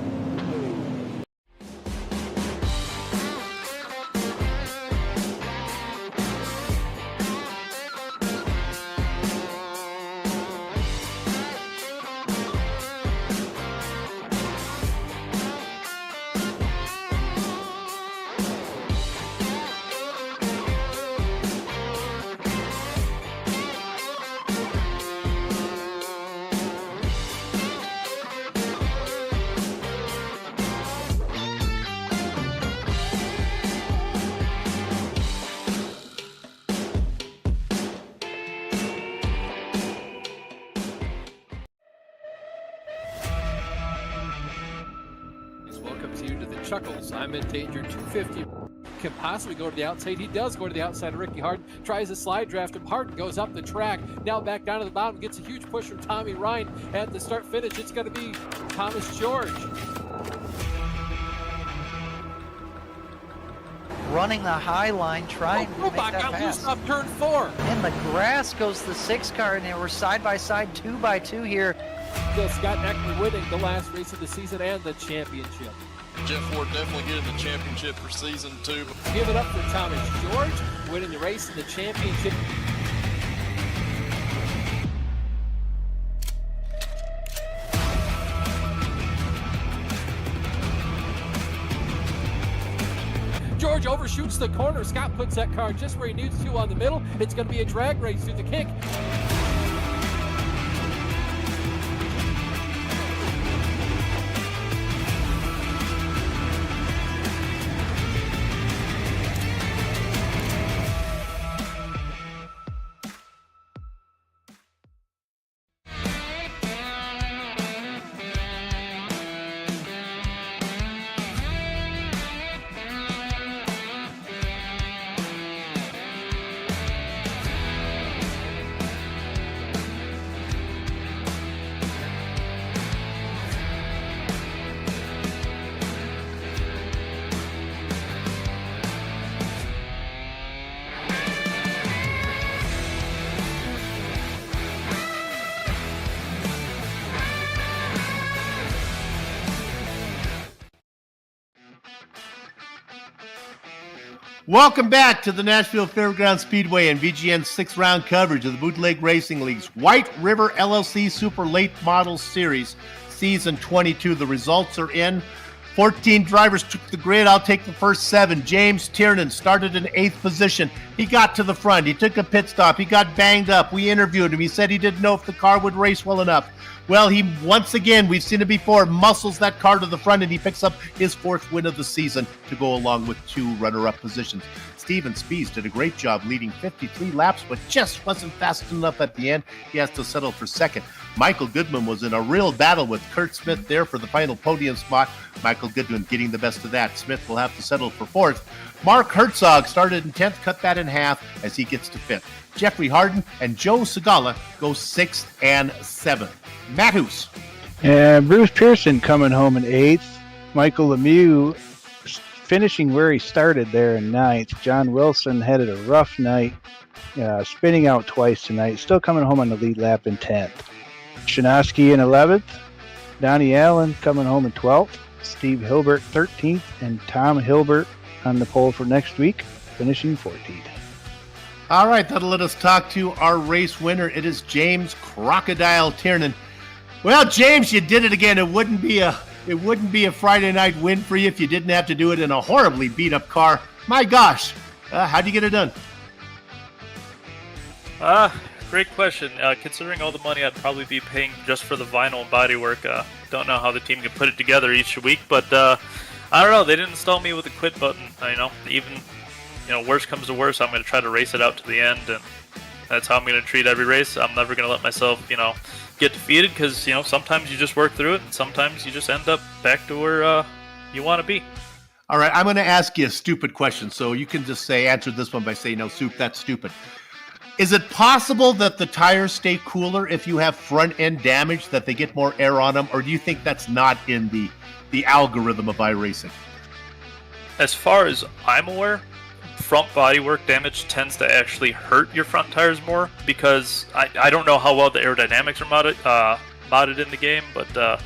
chuckles. I'm in danger. 250 can possibly go to the outside. He does go to the outside of Ricky Harden. Tries a slide draft him. Harden goes up the track. Now back down to the bottom. Gets a huge push from Tommy Ryan at the start finish. It's going to be Thomas George. Running the high line, trying to make that got pass. loose off turn 4. In the grass goes the 6 car, and they were side by side, 2 by 2 here. Still Scott Eckler winning the last race of the season and the championship. Jeff Ford definitely getting the championship for season 2. Give it up for Thomas George, winning the race and the championship. George overshoots the corner. Scott puts that car just where he needs to on the middle. It's going to be a drag race through the kick. Welcome back to the Nashville Fairgrounds Speedway and VGN 6-round coverage of the Bootleg Racing League's Whiteriver LLC Super Late Model Series, Season 22. The results are in. 14 drivers took the grid. I'll take the first 7. James Tiernan started in 8th position. He got to the front. He took a pit stop. He got banged up. We interviewed him. He said he didn't know if the car would race well enough. Well, he, once again, we've seen it before, muscles that car to the front, and he picks up his 4th win of the season to go along with 2 runner-up positions. Steven Spies did a great job leading 53 laps, but just wasn't fast enough at the end. He has to settle for 2nd. Michael Goodman was in a real battle with Kurt Smith there for the final podium spot. Michael Goodman getting the best of that. Smith will have to settle for 4th. Mark Herzog started in 10th, cut that in half as he gets to 5th. Jeffrey Harden and Joe Segala go 6th and 7th. Matt Hoos. And Bruce Pearson coming home in 8th. Michael Lemieux finishing where he started there in 9th. John Wilson had a rough night, spinning out twice tonight. Still coming home on the lead lap in 10th. Shinosky in 11th. Donnie Allen coming home in 12th. Steve Hilbert 13th. And Tom Hilbert on the pole for next week, finishing 14th. All right, that'll let us talk to our race winner. It is James Crocodile Tiernan. Well, James, you did it again. It wouldn't be a Friday night win for you if you didn't have to do it in a horribly beat up car. My gosh, how'd you get it done? Great question. Considering all the money I'd probably be paying just for the vinyl and bodywork, don't know how the team can put it together each week, but I don't know. They didn't install me with a quit button. Even worst comes to worst, I'm going to try to race it out to the end, and that's how I'm going to treat every race. I'm never going to let myself, get defeated, because sometimes you just work through it, and sometimes you just end up back to where you want to be. All right, I'm going to ask you a stupid question, so you can just answer this one by saying, no, Soup, that's stupid. Is it possible that the tires stay cooler if you have front end damage, that they get more air on them, or do you think that's not in the algorithm of iRacing? As far as I'm aware, front bodywork damage tends to actually hurt your front tires more, because I don't know how well the aerodynamics are modded in the game, but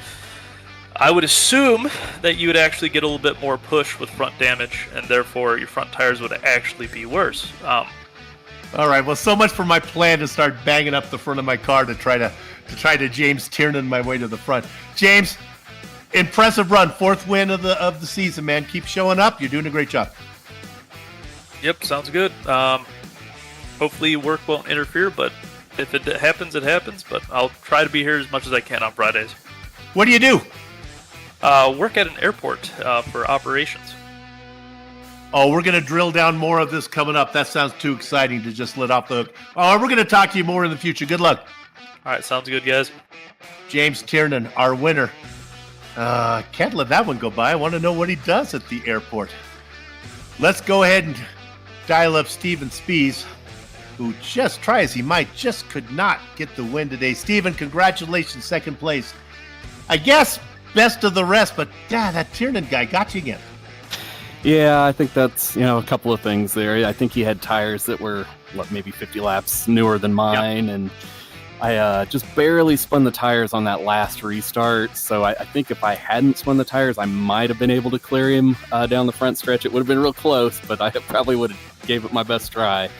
I would assume that you would actually get a little bit more push with front damage, and therefore your front tires would actually be worse. All right, well, so much for my plan to start banging up the front of my car to try to James Tiernan my way to the front. James, impressive run, 4th win of the season, man. Keep showing up. You're doing a great job. Yep, sounds good. Hopefully work won't interfere, but if it happens, it happens. But I'll try to be here as much as I can on Fridays. What do you do? Work at an airport for operations. Oh, we're going to drill down more of this coming up. That sounds too exciting to just let off the hook. Oh, we're going to talk to you more in the future. Good luck. All right, sounds good, guys. James Tiernan, our winner. Can't let that one go by. I want to know what he does at the airport. Let's go ahead and dial up Steven Spies, who just try as he might, just could not get the win today. Steven, congratulations, second place. I guess best of the rest, but that Tiernan guy got you again. Yeah, I think that's, a couple of things there. I think he had tires that were, maybe 50 laps newer than mine, and I just barely spun the tires on that last restart. So I think if I hadn't spun the tires, I might have been able to clear him down the front stretch. It would have been real close, but I probably would have gave it my best try.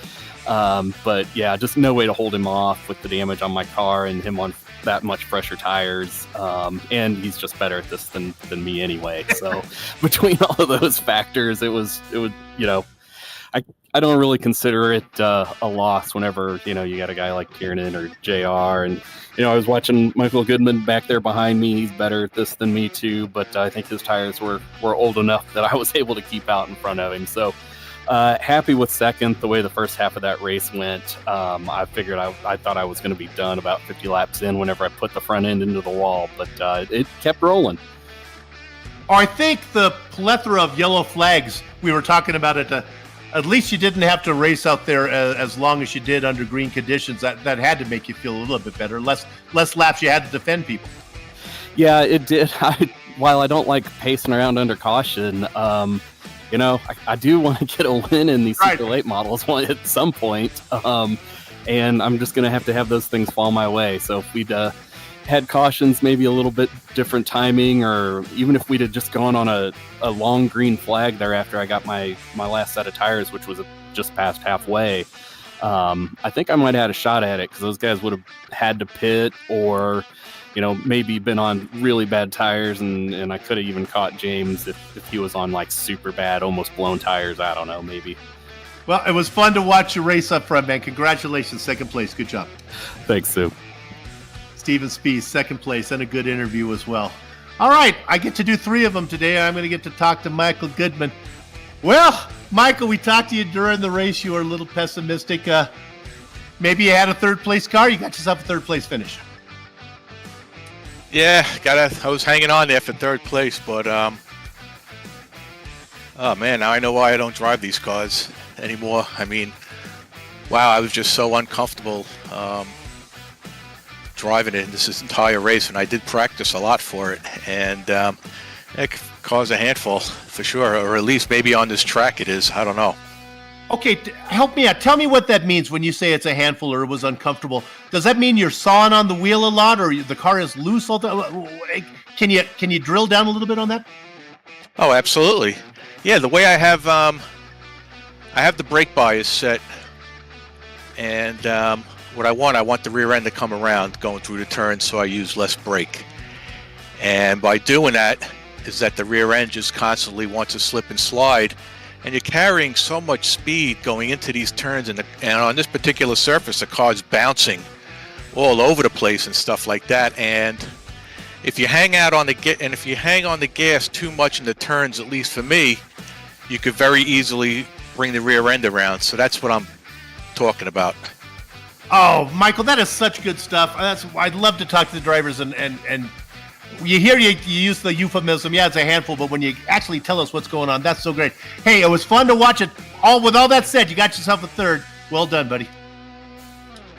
But yeah, just no way to hold him off with the damage on my car and him on that much fresher tires. And he's just better at this than me anyway. So between all of those factors, it would, I don't really consider it a loss whenever, you got a guy like Tiernan or JR. And, I was watching Michael Goodman back there behind me. He's better at this than me too, but I think his tires were old enough that I was able to keep out in front of him. So happy with second, the way the first half of that race went. I figured I thought I was going to be done about 50 laps in whenever I put the front end into the wall, but it kept rolling. I think the plethora of yellow flags we were talking about at least you didn't have to race out there as long as you did under green conditions. That had to make you feel a little bit better. Less laps you had to defend people. Yeah, it did. While I don't like pacing around under caution, I do want to get a win in these super late models at some point. And I'm just going to have those things fall my way. So if we'd had cautions, maybe a little bit different timing, or even if we'd have just gone on a long green flag there after I got my last set of tires, which was just past halfway, I think I might have had a shot at it, because those guys would have had to pit, or maybe been on really bad tires, and I could have even caught James if he was on like super bad, almost blown tires. I don't know, maybe. Well, it was fun to watch you race up front, man. Congratulations, second place. Good job. Thanks, Sue. Steven Spies, second place, and a good interview as well. All right, I get to do 3 of them today. I'm going to get to talk to Michael Goodman. Well, Michael, we talked to you during the race. You were a little pessimistic. Maybe you had a third-place car. You got yourself a third-place finish. Yeah, I was hanging on there for third place, but oh man, now I know why I don't drive these cars anymore. I mean, wow, I was just so uncomfortable driving it in this entire race, and I did practice a lot for it, and it caused a handful for sure, or at least maybe on this track it is. I don't know. Okay, help me out. Tell me what that means when you say it's a handful or it was uncomfortable. Does that mean you're sawing on the wheel a lot, or the car is loose all the time? Can you drill down a little bit on that? Oh, absolutely. Yeah, the way I have the brake bias set, and what I want the rear end to come around going through the turn, so I use less brake. And by doing that, is that the rear end just constantly wants to slip and slide, and you're carrying so much speed going into these turns, and on this particular surface, the car's bouncing all over the place and stuff like that. And if you hang on the gas too much in the turns, at least for me, you could very easily bring the rear end around. So that's what I'm talking about. Oh, Michael, that is such good stuff. I'd love to talk to the drivers, and you hear you use the euphemism, yeah, it's a handful, but when you actually tell us what's going on, that's so great. Hey, it was fun to watch it. With all that said, you got yourself a third. Well done, buddy.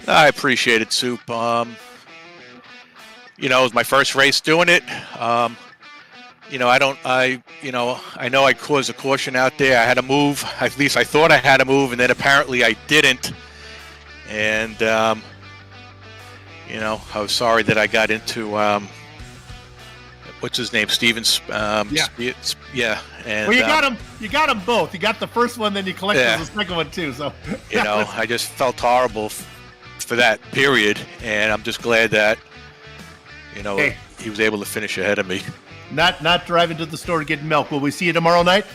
I appreciate it, Soup. It was my first race doing it. I know I caused a caution out there. I had to move. At least I thought I had to move, and then apparently I didn't. And, I was sorry that I got into, what's his name? Stevens. Yeah. And, well, you got them both. You got the first one, then you collected the second one too. So, I just felt horrible for that period. And I'm just glad that, he was able to finish ahead of me. Not driving to the store to get milk. Will we see you tomorrow night?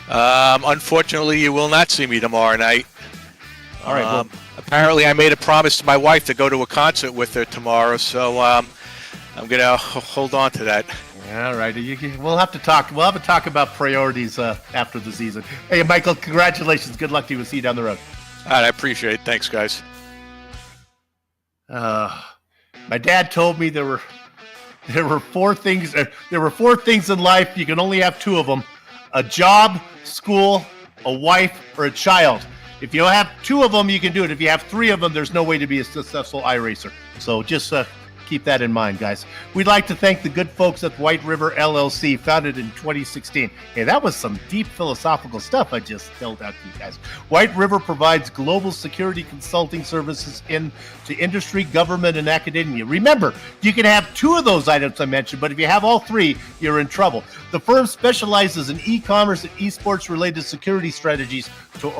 Unfortunately, you will not see me tomorrow night. All right. Apparently, I made a promise to my wife to go to a concert with her tomorrow, so I'm going to hold on to that. All right. We'll have to talk. We'll have to talk about priorities after the season. Hey, Michael, congratulations. Good luck to you. We'll see you down the road. All right. I appreciate it. Thanks, guys. My dad told me there were There were four things in life. You can only have two of them: a job, school, a wife, or a child. If you have two of them, you can do it. If you have three of them, there's no way to be a successful iRacer. So just keep that in mind, guys. We'd like to thank the good folks at Whiteriver LLC, founded in 2016. Hey, that was some deep philosophical stuff I just spelled out to you guys. Whiteriver provides global security consulting services to industry, government, and academia. Remember, you can have two of those items I mentioned, but if you have all three, you're in trouble. The firm specializes in e-commerce and esports related security strategies for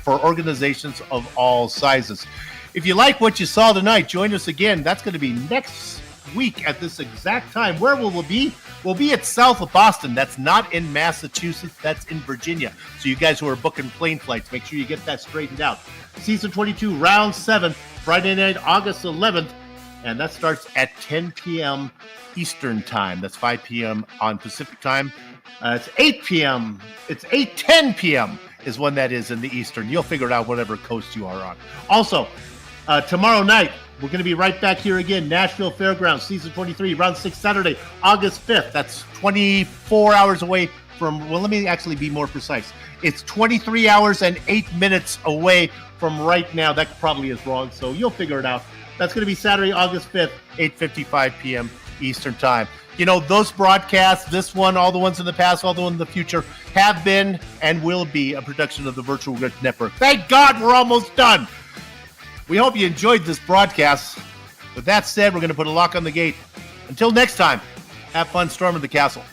organizations of all sizes. If you like what you saw tonight, join us again. That's going to be next week at this exact time. Where will we be? We'll be at south of Boston. That's not in Massachusetts. That's in Virginia. So you guys who are booking plane flights, make sure you get that straightened out. Season 22, Round 7, Friday night, August 11th. And that starts at 10 p.m. Eastern Time. That's 5 p.m. on Pacific Time. It's 8 p.m. It's 8:10 p.m. is when that is in the Eastern. You'll figure it out whatever coast you are on. Also, tomorrow night, we're going to be right back here again. Nashville Fairgrounds, Season 23, Round 6, Saturday, August 5th. That's 24 hours away from, well, let me actually be more precise. It's 23 hours and 8 minutes away from right now. That probably is wrong, so you'll figure it out. That's going to be Saturday, August 5th, 8:55 p.m. Eastern Time. You know, those broadcasts, this one, all the ones in the past, all the ones in the future, have been and will be a production of the Virtual Grid Network. Thank God we're almost done. We hope you enjoyed this broadcast. With that said, we're going to put a lock on the gate. Until next time, have fun storming the castle.